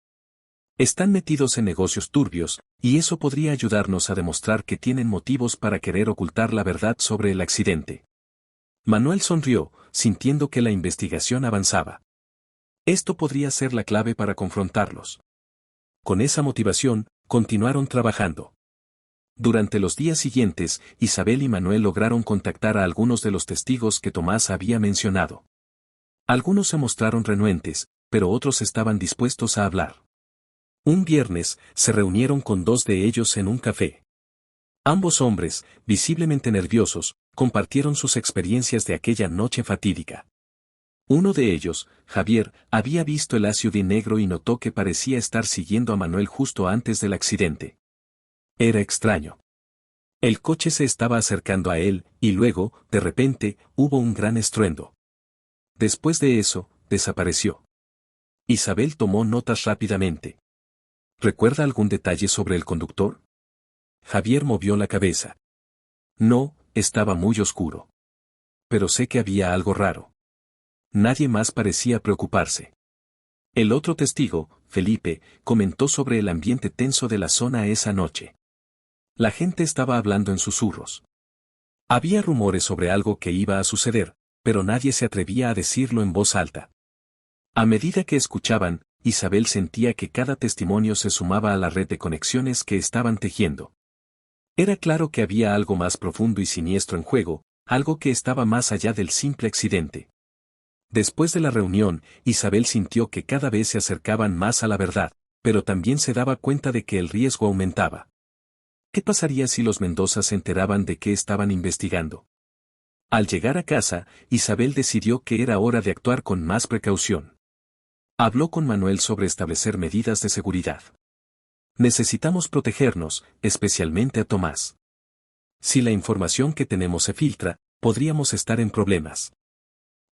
Están metidos en negocios turbios, y eso podría ayudarnos a demostrar que tienen motivos para querer ocultar la verdad sobre el accidente. Manuel sonrió, sintiendo que la investigación avanzaba. Esto podría ser la clave para confrontarlos. Con esa motivación, continuaron trabajando. Durante los días siguientes, Isabel y Manuel lograron contactar a algunos de los testigos que Tomás había mencionado. Algunos se mostraron renuentes, pero otros estaban dispuestos a hablar. Un viernes, se reunieron con dos de ellos en un café. Ambos hombres, visiblemente nerviosos, compartieron sus experiencias de aquella noche fatídica. Uno de ellos, Javier, había visto el SUV negro y notó que parecía estar siguiendo a Manuel justo antes del accidente. Era extraño. El coche se estaba acercando a él, y luego, de repente, hubo un gran estruendo. Después de eso, desapareció. Isabel tomó notas rápidamente. ¿Recuerda algún detalle sobre el conductor? Javier movió la cabeza. No, estaba muy oscuro. Pero sé que había algo raro. Nadie más parecía preocuparse. El otro testigo, Felipe, comentó sobre el ambiente tenso de la zona esa noche. La gente estaba hablando en susurros. Había rumores sobre algo que iba a suceder, pero nadie se atrevía a decirlo en voz alta. A medida que escuchaban, Isabel sentía que cada testimonio se sumaba a la red de conexiones que estaban tejiendo. Era claro que había algo más profundo y siniestro en juego, algo que estaba más allá del simple accidente. Después de la reunión, Isabel sintió que cada vez se acercaban más a la verdad, pero también se daba cuenta de que el riesgo aumentaba. ¿Qué pasaría si los Mendoza se enteraban de qué estaban investigando? Al llegar a casa, Isabel decidió que era hora de actuar con más precaución. Habló con Manuel sobre establecer medidas de seguridad. Necesitamos protegernos, especialmente a Tomás. Si la información que tenemos se filtra, podríamos estar en problemas.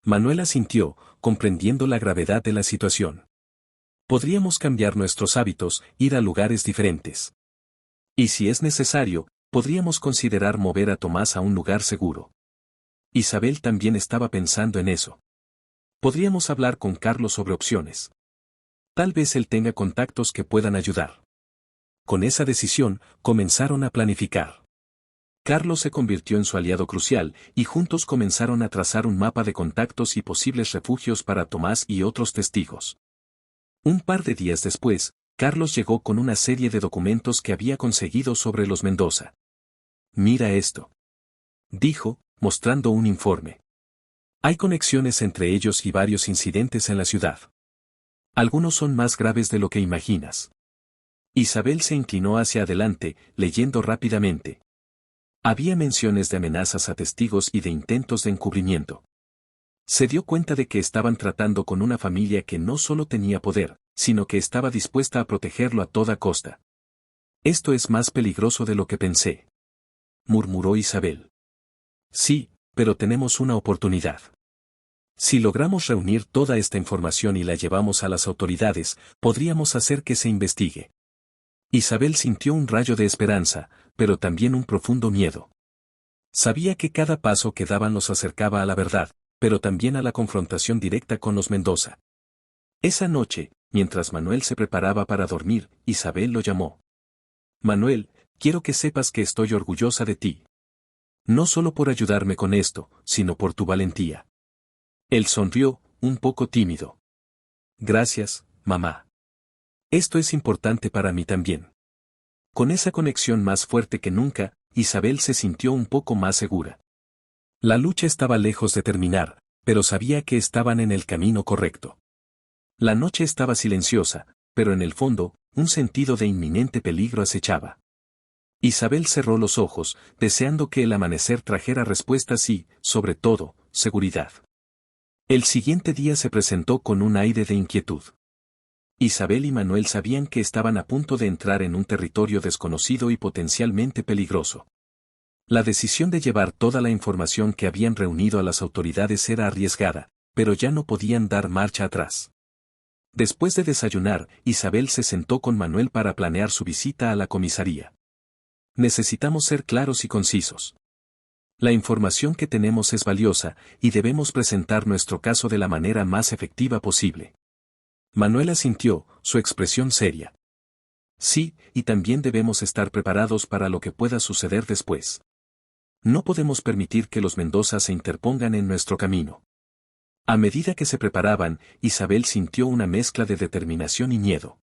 Manuel asintió, comprendiendo la gravedad de la situación. Podríamos cambiar nuestros hábitos, ir a lugares diferentes. Y si es necesario, podríamos considerar mover a Tomás a un lugar seguro. Isabel también estaba pensando en eso. Podríamos hablar con Carlos sobre opciones. Tal vez él tenga contactos que puedan ayudar. Con esa decisión, comenzaron a planificar. Carlos se convirtió en su aliado crucial, y juntos comenzaron a trazar un mapa de contactos y posibles refugios para Tomás y otros testigos. Un par de días después, Carlos llegó con una serie de documentos que había conseguido sobre los Mendoza. «Mira esto», dijo, mostrando un informe. Hay conexiones entre ellos y varios incidentes en la ciudad. Algunos son más graves de lo que imaginas. Isabel se inclinó hacia adelante, leyendo rápidamente. Había menciones de amenazas a testigos y de intentos de encubrimiento. Se dio cuenta de que estaban tratando con una familia que no solo tenía poder, sino que estaba dispuesta a protegerlo a toda costa. Esto es más peligroso de lo que pensé, murmuró Isabel. Sí, pero tenemos una oportunidad. Si logramos reunir toda esta información y la llevamos a las autoridades, podríamos hacer que se investigue. Isabel sintió un rayo de esperanza, pero también un profundo miedo. Sabía que cada paso que daban los acercaba a la verdad, pero también a la confrontación directa con los Mendoza. Esa noche, mientras Manuel se preparaba para dormir, Isabel lo llamó. Manuel, quiero que sepas que estoy orgullosa de ti. No solo por ayudarme con esto, sino por tu valentía. Él sonrió, un poco tímido. Gracias, mamá. Esto es importante para mí también. Con esa conexión más fuerte que nunca, Isabel se sintió un poco más segura. La lucha estaba lejos de terminar, pero sabía que estaban en el camino correcto. La noche estaba silenciosa, pero en el fondo, un sentido de inminente peligro acechaba. Isabel cerró los ojos, deseando que el amanecer trajera respuestas y, sobre todo, seguridad. El siguiente día se presentó con un aire de inquietud. Isabel y Manuel sabían que estaban a punto de entrar en un territorio desconocido y potencialmente peligroso. La decisión de llevar toda la información que habían reunido a las autoridades era arriesgada, pero ya no podían dar marcha atrás. Después de desayunar, Isabel se sentó con Manuel para planear su visita a la comisaría. Necesitamos ser claros y concisos. La información que tenemos es valiosa, y debemos presentar nuestro caso de la manera más efectiva posible. Manuel asintió, su expresión seria. Sí, y también debemos estar preparados para lo que pueda suceder después. No podemos permitir que los Mendoza se interpongan en nuestro camino. A medida que se preparaban, Isabel sintió una mezcla de determinación y miedo.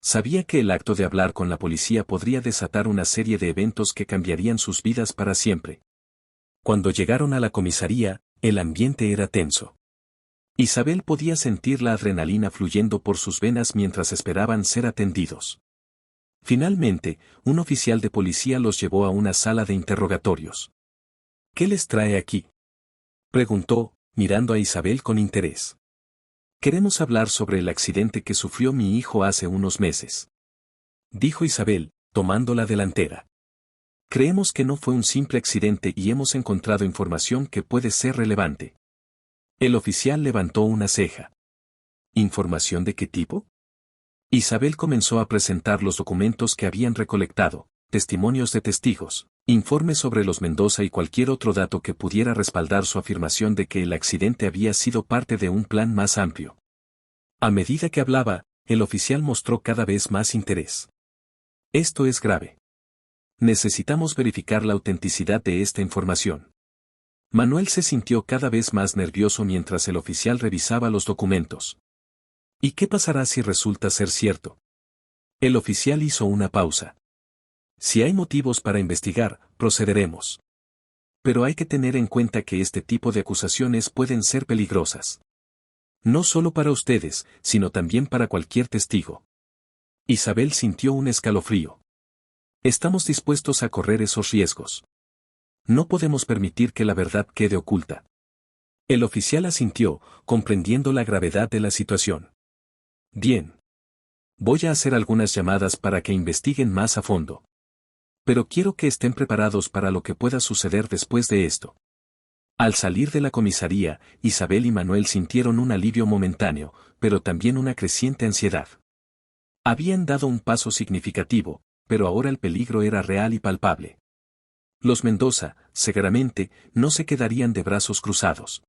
Sabía que el acto de hablar con la policía podría desatar una serie de eventos que cambiarían sus vidas para siempre. Cuando llegaron a la comisaría, el ambiente era tenso. Isabel podía sentir la adrenalina fluyendo por sus venas mientras esperaban ser atendidos. Finalmente, un oficial de policía los llevó a una sala de interrogatorios. ¿Qué les trae aquí?, preguntó, mirando a Isabel con interés. Queremos hablar sobre el accidente que sufrió mi hijo hace unos meses, dijo Isabel, tomando la delantera. Creemos que no fue un simple accidente y hemos encontrado información que puede ser relevante. El oficial levantó una ceja. ¿Información de qué tipo? Isabel comenzó a presentar los documentos que habían recolectado, testimonios de testigos, informes sobre los Mendoza y cualquier otro dato que pudiera respaldar su afirmación de que el accidente había sido parte de un plan más amplio. A medida que hablaba, el oficial mostró cada vez más interés. Esto es grave. Necesitamos verificar la autenticidad de esta información. Manuel se sintió cada vez más nervioso mientras el oficial revisaba los documentos. ¿Y qué pasará si resulta ser cierto? El oficial hizo una pausa. Si hay motivos para investigar, procederemos. Pero hay que tener en cuenta que este tipo de acusaciones pueden ser peligrosas. No solo para ustedes, sino también para cualquier testigo. Isabel sintió un escalofrío. Estamos dispuestos a correr esos riesgos. No podemos permitir que la verdad quede oculta. El oficial asintió, comprendiendo la gravedad de la situación. Bien. Voy a hacer algunas llamadas para que investiguen más a fondo. Pero quiero que estén preparados para lo que pueda suceder después de esto. Al salir de la comisaría, Isabel y Manuel sintieron un alivio momentáneo, pero también una creciente ansiedad. Habían dado un paso significativo, pero ahora el peligro era real y palpable. Los Mendoza, seguramente, no se quedarían de brazos cruzados.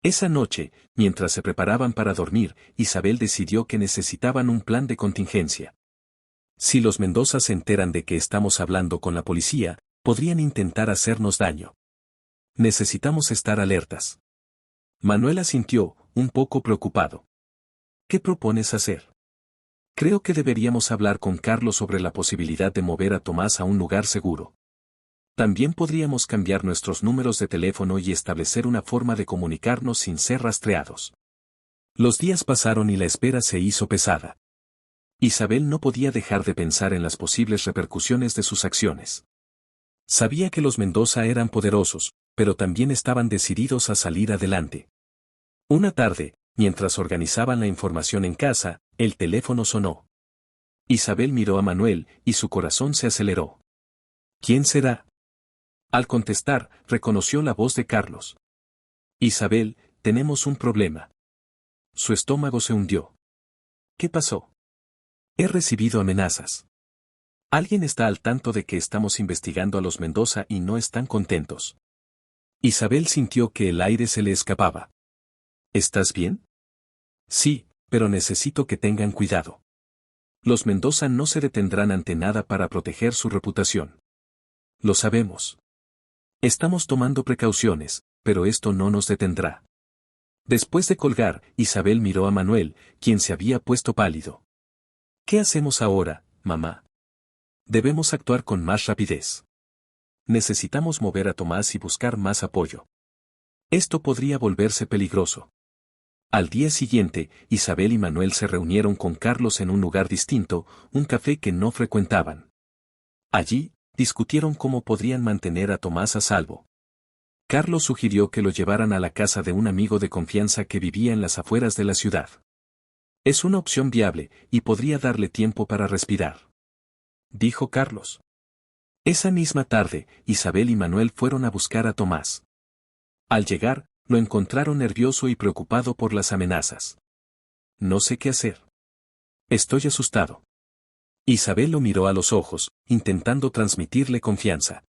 Esa noche, mientras se preparaban para dormir, Isabel decidió que necesitaban un plan de contingencia. Si los Mendoza se enteran de que estamos hablando con la policía, podrían intentar hacernos daño. Necesitamos estar alertas. Manuel asintió, un poco preocupado. ¿Qué propones hacer? Creo que deberíamos hablar con Carlos sobre la posibilidad de mover a Tomás a un lugar seguro. También podríamos cambiar nuestros números de teléfono y establecer una forma de comunicarnos sin ser rastreados. Los días pasaron y la espera se hizo pesada. Isabel no podía dejar de pensar en las posibles repercusiones de sus acciones. Sabía que los Mendoza eran poderosos, pero también estaban decididos a salir adelante. Una tarde, mientras organizaban la información en casa, el teléfono sonó. Isabel miró a Manuel, y su corazón se aceleró. ¿Quién será? Al contestar, reconoció la voz de Carlos. Isabel, tenemos un problema. Su estómago se hundió. ¿Qué pasó? He recibido amenazas. Alguien está al tanto de que estamos investigando a los Mendoza y no están contentos. Isabel sintió que el aire se le escapaba. ¿Estás bien? Sí, pero necesito que tengan cuidado. Los Mendoza no se detendrán ante nada para proteger su reputación. Lo sabemos. Estamos tomando precauciones, pero esto no nos detendrá. Después de colgar, Isabel miró a Manuel, quien se había puesto pálido. ¿Qué hacemos ahora, mamá? Debemos actuar con más rapidez. Necesitamos mover a Tomás y buscar más apoyo. Esto podría volverse peligroso. Al día siguiente, Isabel y Manuel se reunieron con Carlos en un lugar distinto, un café que no frecuentaban. Allí, discutieron cómo podrían mantener a Tomás a salvo. Carlos sugirió que lo llevaran a la casa de un amigo de confianza que vivía en las afueras de la ciudad. Es una opción viable, y podría darle tiempo para respirar, dijo Carlos. Esa misma tarde, Isabel y Manuel fueron a buscar a Tomás. Al llegar, lo encontraron nervioso y preocupado por las amenazas. No sé qué hacer. Estoy asustado. Isabel lo miró a los ojos, intentando transmitirle confianza.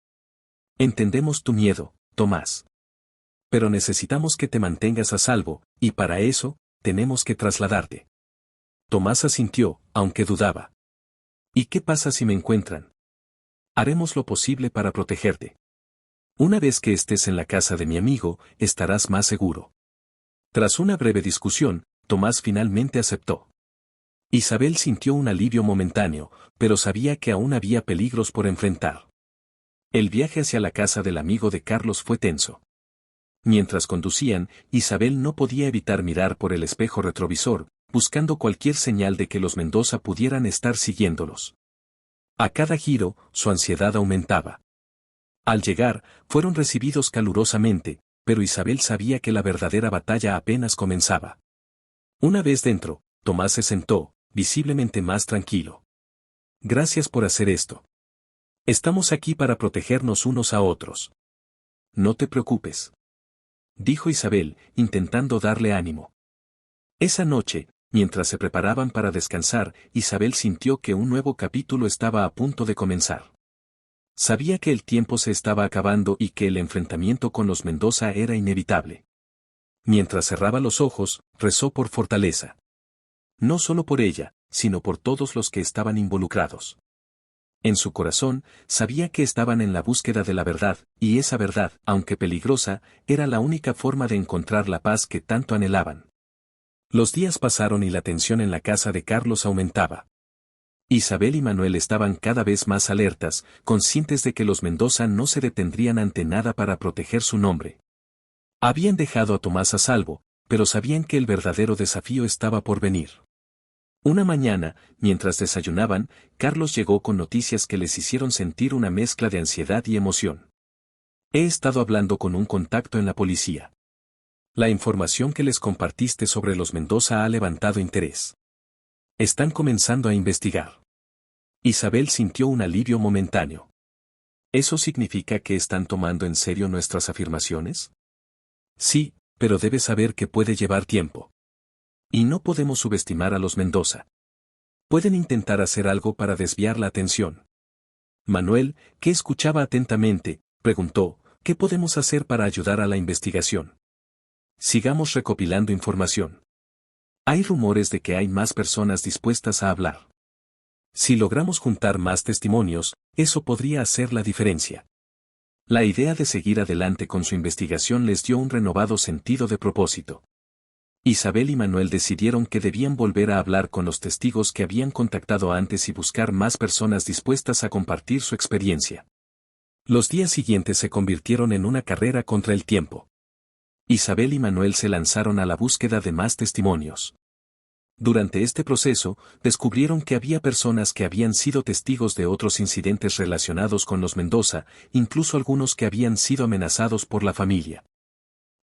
Entendemos tu miedo, Tomás. Pero necesitamos que te mantengas a salvo, y para eso, tenemos que trasladarte. Tomás asintió, aunque dudaba. ¿Y qué pasa si me encuentran? Haremos lo posible para protegerte. Una vez que estés en la casa de mi amigo, estarás más seguro. Tras una breve discusión, Tomás finalmente aceptó. Isabel sintió un alivio momentáneo, pero sabía que aún había peligros por enfrentar. El viaje hacia la casa del amigo de Carlos fue tenso. Mientras conducían, Isabel no podía evitar mirar por el espejo retrovisor, buscando cualquier señal de que los Mendoza pudieran estar siguiéndolos. A cada giro, su ansiedad aumentaba. Al llegar, fueron recibidos calurosamente, pero Isabel sabía que la verdadera batalla apenas comenzaba. Una vez dentro, Tomás se sentó, visiblemente más tranquilo. Gracias por hacer esto. Estamos aquí para protegernos unos a otros. No te preocupes, dijo Isabel, intentando darle ánimo. Esa noche, mientras se preparaban para descansar, Isabel sintió que un nuevo capítulo estaba a punto de comenzar. Sabía que el tiempo se estaba acabando y que el enfrentamiento con los Mendoza era inevitable. Mientras cerraba los ojos, rezó por fortaleza. No solo por ella, sino por todos los que estaban involucrados. En su corazón, sabía que estaban en la búsqueda de la verdad, y esa verdad, aunque peligrosa, era la única forma de encontrar la paz que tanto anhelaban. Los días pasaron y la tensión en la casa de Carlos aumentaba. Isabel y Manuel estaban cada vez más alertas, conscientes de que los Mendoza no se detendrían ante nada para proteger su nombre. Habían dejado a Tomás a salvo, pero sabían que el verdadero desafío estaba por venir. Una mañana, mientras desayunaban, Carlos llegó con noticias que les hicieron sentir una mezcla de ansiedad y emoción. He estado hablando con un contacto en la policía. La información que les compartiste sobre los Mendoza ha levantado interés. Están comenzando a investigar. Isabel sintió un alivio momentáneo. ¿Eso significa que están tomando en serio nuestras afirmaciones? Sí, pero debes saber que puede llevar tiempo. Y no podemos subestimar a los Mendoza. Pueden intentar hacer algo para desviar la atención. Manuel, que escuchaba atentamente, preguntó, ¿qué podemos hacer para ayudar a la investigación? Sigamos recopilando información. Hay rumores de que hay más personas dispuestas a hablar. Si logramos juntar más testimonios, eso podría hacer la diferencia. La idea de seguir adelante con su investigación les dio un renovado sentido de propósito. Isabel y Manuel decidieron que debían volver a hablar con los testigos que habían contactado antes y buscar más personas dispuestas a compartir su experiencia. Los días siguientes se convirtieron en una carrera contra el tiempo. Isabel y Manuel se lanzaron a la búsqueda de más testimonios. Durante este proceso, descubrieron que había personas que habían sido testigos de otros incidentes relacionados con los Mendoza, incluso algunos que habían sido amenazados por la familia.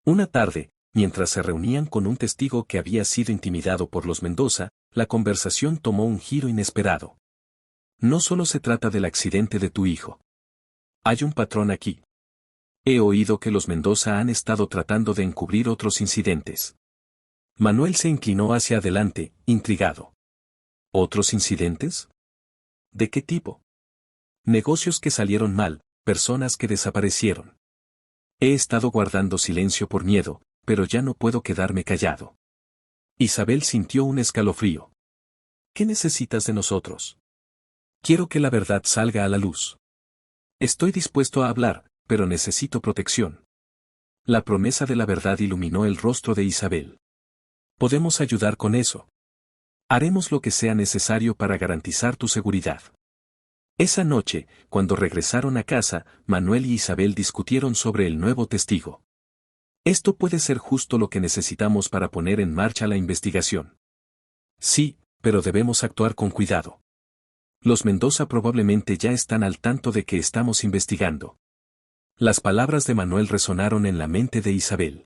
Una tarde, mientras se reunían con un testigo que había sido intimidado por los Mendoza, la conversación tomó un giro inesperado. No solo se trata del accidente de tu hijo. Hay un patrón aquí. He oído que los Mendoza han estado tratando de encubrir otros incidentes. Manuel se inclinó hacia adelante, intrigado. ¿Otros incidentes? ¿De qué tipo? Negocios que salieron mal, personas que desaparecieron. He estado guardando silencio por miedo, pero ya no puedo quedarme callado. Isabel sintió un escalofrío. ¿Qué necesitas de nosotros? Quiero que la verdad salga a la luz. Estoy dispuesto a hablar, pero necesito protección. La promesa de la verdad iluminó el rostro de Isabel. Podemos ayudar con eso. Haremos lo que sea necesario para garantizar tu seguridad. Esa noche, cuando regresaron a casa, Manuel y Isabel discutieron sobre el nuevo testigo. Esto puede ser justo lo que necesitamos para poner en marcha la investigación. Sí, pero debemos actuar con cuidado. Los Mendoza probablemente ya están al tanto de que estamos investigando. Las palabras de Manuel resonaron en la mente de Isabel.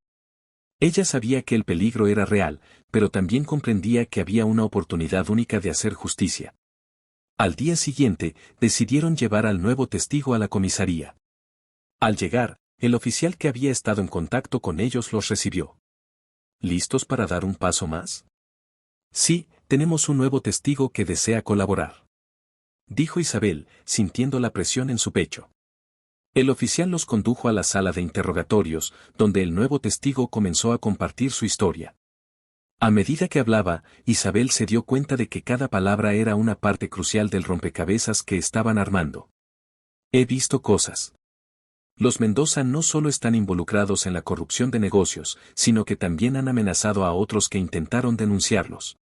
Ella sabía que el peligro era real, pero también comprendía que había una oportunidad única de hacer justicia. Al día siguiente, decidieron llevar al nuevo testigo a la comisaría. Al llegar, el oficial que había estado en contacto con ellos los recibió. ¿Listos para dar un paso más? Sí, tenemos un nuevo testigo que desea colaborar, dijo Isabel, sintiendo la presión en su pecho. El oficial los condujo a la sala de interrogatorios, donde el nuevo testigo comenzó a compartir su historia. A medida que hablaba, Isabel se dio cuenta de que cada palabra era una parte crucial del rompecabezas que estaban armando. He visto cosas. Los Mendoza no solo están involucrados en la corrupción de negocios, sino que también han amenazado a otros que intentaron denunciarlos.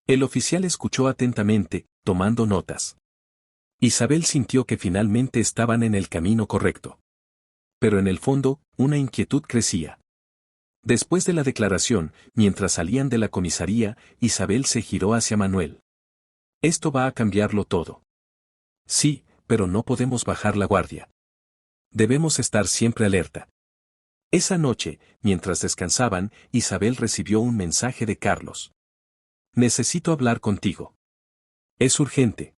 El oficial escuchó atentamente, tomando notas. Isabel sintió que finalmente estaban en el camino correcto. Pero en el fondo, una inquietud crecía. Después de la declaración, mientras salían de la comisaría, Isabel se giró hacia Manuel. Esto va a cambiarlo todo. Sí, pero no podemos bajar la guardia. Debemos estar siempre alerta. Esa noche, mientras descansaban, Isabel recibió un mensaje de Carlos. Necesito hablar contigo. Es urgente.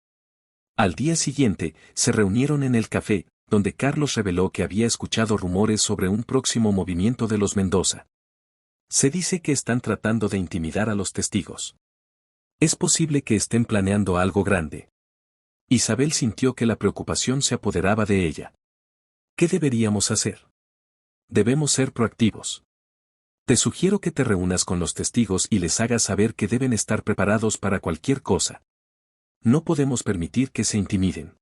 Al día siguiente, se reunieron en el café, donde Carlos reveló que había escuchado rumores sobre un próximo movimiento de los Mendoza. Se dice que están tratando de intimidar a los testigos. Es posible que estén planeando algo grande. Isabel sintió que la preocupación se apoderaba de ella. ¿Qué deberíamos hacer? Debemos ser proactivos. Te sugiero que te reúnas con los testigos y les hagas saber que deben estar preparados para cualquier cosa. No podemos permitir que se intimiden.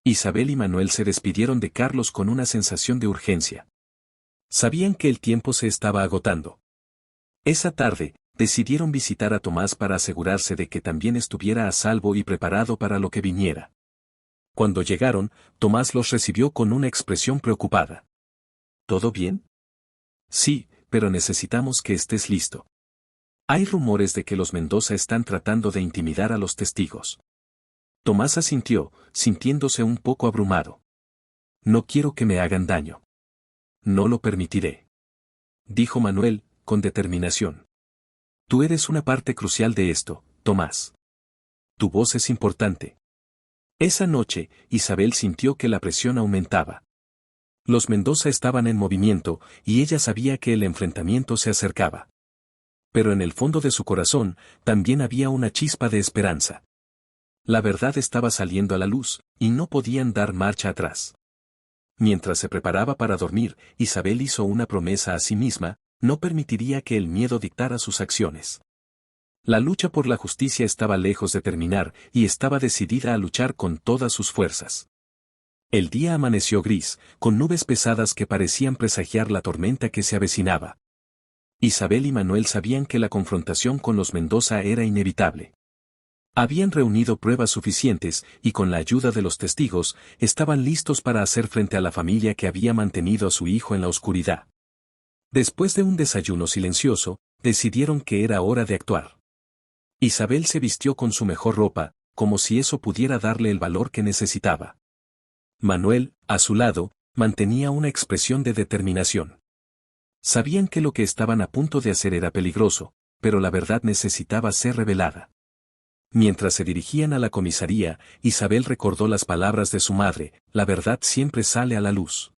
Isabel y Manuel se despidieron de Carlos con una sensación de urgencia. Sabían que el tiempo se estaba agotando. Esa tarde, decidieron visitar a Tomás para asegurarse de que también estuviera a salvo y preparado para lo que viniera. Cuando llegaron, Tomás los recibió con una expresión preocupada. ¿Todo bien? Sí, pero necesitamos que estés listo. Hay rumores de que los Mendoza están tratando de intimidar a los testigos. Tomás asintió, sintiéndose un poco abrumado. No quiero que me hagan daño. No lo permitiré, dijo Manuel, con determinación. Tú eres una parte crucial de esto, Tomás. Tu voz es importante. Esa noche, Isabel sintió que la presión aumentaba. Los Mendoza estaban en movimiento, y ella sabía que el enfrentamiento se acercaba. Pero en el fondo de su corazón, también había una chispa de esperanza. La verdad estaba saliendo a la luz, y no podían dar marcha atrás. Mientras se preparaba para dormir, Isabel hizo una promesa a sí misma: no permitiría que el miedo dictara sus acciones. La lucha por la justicia estaba lejos de terminar, y estaba decidida a luchar con todas sus fuerzas. El día amaneció gris, con nubes pesadas que parecían presagiar la tormenta que se avecinaba. Isabel y Manuel sabían que la confrontación con los Mendoza era inevitable. Habían reunido pruebas suficientes, y con la ayuda de los testigos, estaban listos para hacer frente a la familia que había mantenido a su hijo en la oscuridad. Después de un desayuno silencioso, decidieron que era hora de actuar. Isabel se vistió con su mejor ropa, como si eso pudiera darle el valor que necesitaba. Manuel, a su lado, mantenía una expresión de determinación. Sabían que lo que estaban a punto de hacer era peligroso, pero la verdad necesitaba ser revelada. Mientras se dirigían a la comisaría, Isabel recordó las palabras de su madre: la verdad siempre sale a la luz.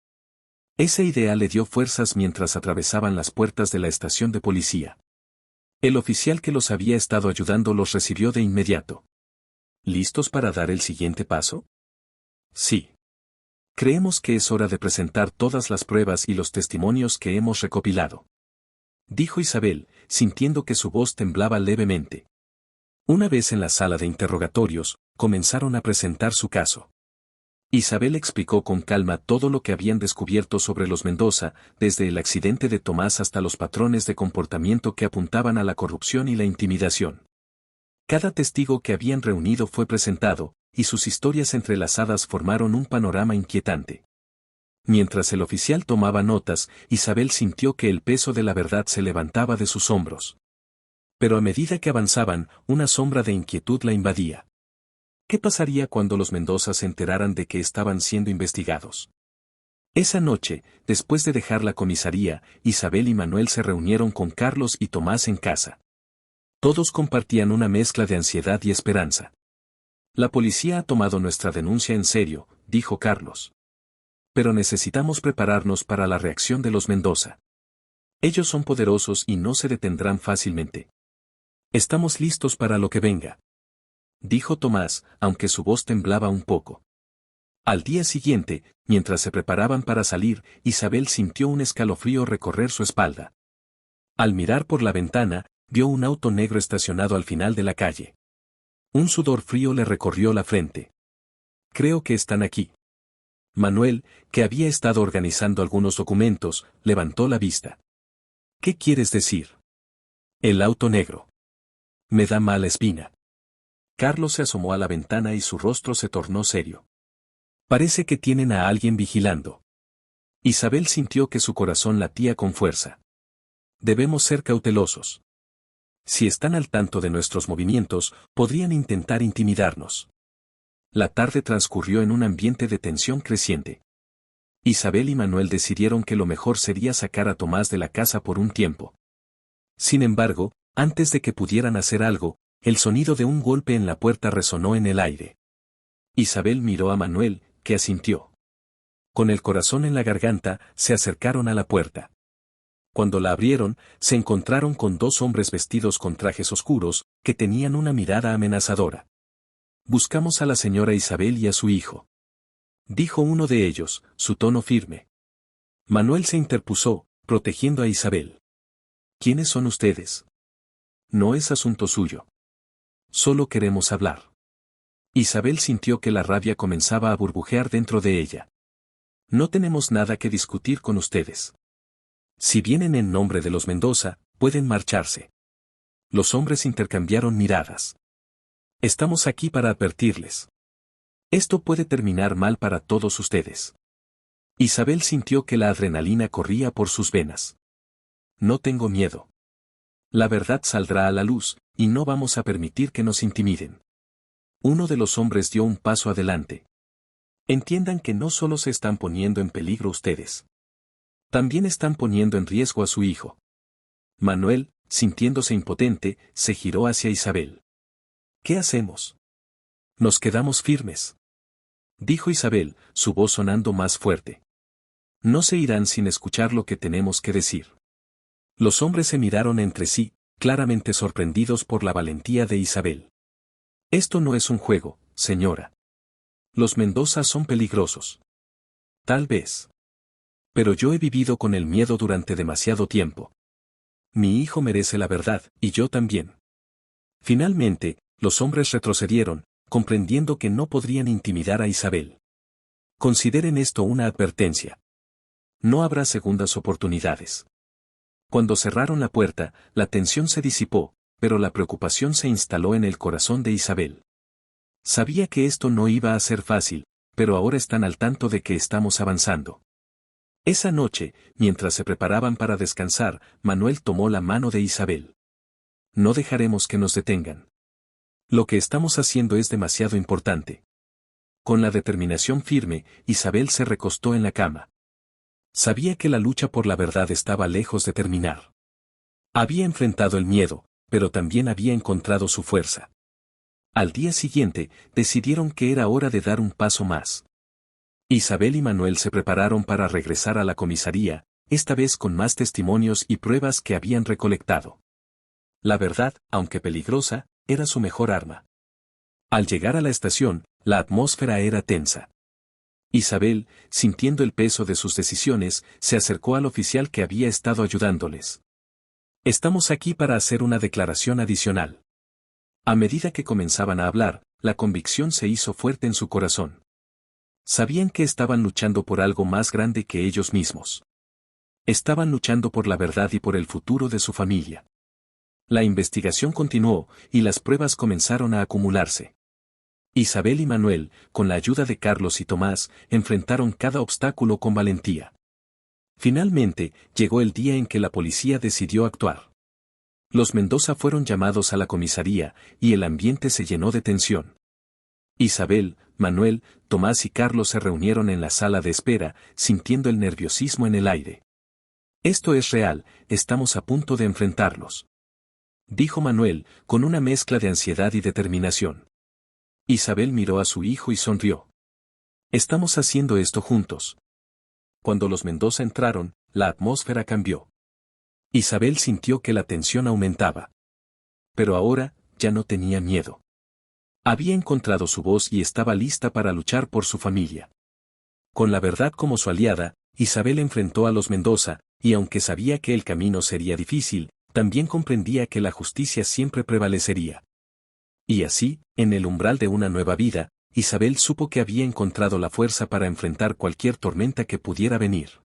Esa idea le dio fuerzas mientras atravesaban las puertas de la estación de policía. El oficial que los había estado ayudando los recibió de inmediato. ¿Listos para dar el siguiente paso? Sí. Creemos que es hora de presentar todas las pruebas y los testimonios que hemos recopilado, dijo Isabel, sintiendo que su voz temblaba levemente. Una vez en la sala de interrogatorios, comenzaron a presentar su caso. Isabel explicó con calma todo lo que habían descubierto sobre los Mendoza, desde el accidente de Tomás hasta los patrones de comportamiento que apuntaban a la corrupción y la intimidación. Cada testigo que habían reunido fue presentado, y sus historias entrelazadas formaron un panorama inquietante. Mientras el oficial tomaba notas, Isabel sintió que el peso de la verdad se levantaba de sus hombros. Pero a medida que avanzaban, una sombra de inquietud la invadía. ¿Qué pasaría cuando los Mendoza se enteraran de que estaban siendo investigados? Esa noche, después de dejar la comisaría, Isabel y Manuel se reunieron con Carlos y Tomás en casa. Todos compartían una mezcla de ansiedad y esperanza. La policía ha tomado nuestra denuncia en serio, dijo Carlos. Pero necesitamos prepararnos para la reacción de los Mendoza. Ellos son poderosos y no se detendrán fácilmente. Estamos listos para lo que venga, dijo Tomás, aunque su voz temblaba un poco. Al día siguiente, mientras se preparaban para salir, Isabel sintió un escalofrío recorrer su espalda. Al mirar por la ventana, vio un auto negro estacionado al final de la calle. Un sudor frío le recorrió la frente. Creo que están aquí. Manuel, que había estado organizando algunos documentos, levantó la vista. ¿Qué quieres decir? El auto negro. Me da mala espina. Carlos se asomó a la ventana y su rostro se tornó serio. Parece que tienen a alguien vigilando. Isabel sintió que su corazón latía con fuerza. Debemos ser cautelosos. Si están al tanto de nuestros movimientos, podrían intentar intimidarnos. La tarde transcurrió en un ambiente de tensión creciente. Isabel y Manuel decidieron que lo mejor sería sacar a Tomás de la casa por un tiempo. Sin embargo, antes de que pudieran hacer algo, el sonido de un golpe en la puerta resonó en el aire. Isabel miró a Manuel, que asintió. Con el corazón en la garganta, se acercaron a la puerta. Cuando la abrieron, se encontraron con dos hombres vestidos con trajes oscuros, que tenían una mirada amenazadora. Buscamos a la señora Isabel y a su hijo, dijo uno de ellos, su tono firme. Manuel se interpuso, protegiendo a Isabel. ¿Quiénes son ustedes? No es asunto suyo. Solo queremos hablar. Isabel sintió que la rabia comenzaba a burbujear dentro de ella. No tenemos nada que discutir con ustedes. Si vienen en nombre de los Mendoza, pueden marcharse. Los hombres intercambiaron miradas. Estamos aquí para advertirles. Esto puede terminar mal para todos ustedes. Isabel sintió que la adrenalina corría por sus venas. No tengo miedo. La verdad saldrá a la luz, y no vamos a permitir que nos intimiden. Uno de los hombres dio un paso adelante. Entiendan que no solo se están poniendo en peligro ustedes. También están poniendo en riesgo a su hijo. Manuel, sintiéndose impotente, se giró hacia Isabel. ¿Qué hacemos? Nos quedamos firmes, dijo Isabel, su voz sonando más fuerte. No se irán sin escuchar lo que tenemos que decir. Los hombres se miraron entre sí, claramente sorprendidos por la valentía de Isabel. Esto no es un juego, señora. Los Mendoza son peligrosos. Tal vez. Pero yo he vivido con el miedo durante demasiado tiempo. Mi hijo merece la verdad, y yo también. Finalmente, los hombres retrocedieron, comprendiendo que no podrían intimidar a Isabel. Consideren esto una advertencia. No habrá segundas oportunidades. Cuando cerraron la puerta, la tensión se disipó, pero la preocupación se instaló en el corazón de Isabel. Sabía que esto no iba a ser fácil, pero ahora están al tanto de que estamos avanzando. Esa noche, mientras se preparaban para descansar, Manuel tomó la mano de Isabel. No dejaremos que nos detengan. Lo que estamos haciendo es demasiado importante. Con la determinación firme, Isabel se recostó en la cama. Sabía que la lucha por la verdad estaba lejos de terminar. Había enfrentado el miedo, pero también había encontrado su fuerza. Al día siguiente, decidieron que era hora de dar un paso más. Isabel y Manuel se prepararon para regresar a la comisaría, esta vez con más testimonios y pruebas que habían recolectado. La verdad, aunque peligrosa, era su mejor arma. Al llegar a la estación, la atmósfera era tensa. Isabel, sintiendo el peso de sus decisiones, se acercó al oficial que había estado ayudándoles. Estamos aquí para hacer una declaración adicional. A medida que comenzaban a hablar, la convicción se hizo fuerte en su corazón. Sabían que estaban luchando por algo más grande que ellos mismos. Estaban luchando por la verdad y por el futuro de su familia. La investigación continuó, y las pruebas comenzaron a acumularse. Isabel y Manuel, con la ayuda de Carlos y Tomás, enfrentaron cada obstáculo con valentía. Finalmente, llegó el día en que la policía decidió actuar. Los Mendoza fueron llamados a la comisaría, y el ambiente se llenó de tensión. Isabel, Manuel, Tomás y Carlos se reunieron en la sala de espera, sintiendo el nerviosismo en el aire. Esto es real, estamos a punto de enfrentarlos, dijo Manuel, con una mezcla de ansiedad y determinación. Isabel miró a su hijo y sonrió. Estamos haciendo esto juntos. Cuando los Mendoza entraron, la atmósfera cambió. Isabel sintió que la tensión aumentaba. Pero ahora, ya no tenía miedo. Había encontrado su voz y estaba lista para luchar por su familia. Con la verdad como su aliada, Isabel enfrentó a los Mendoza, y aunque sabía que el camino sería difícil, también comprendía que la justicia siempre prevalecería. Y así, en el umbral de una nueva vida, Isabel supo que había encontrado la fuerza para enfrentar cualquier tormenta que pudiera venir.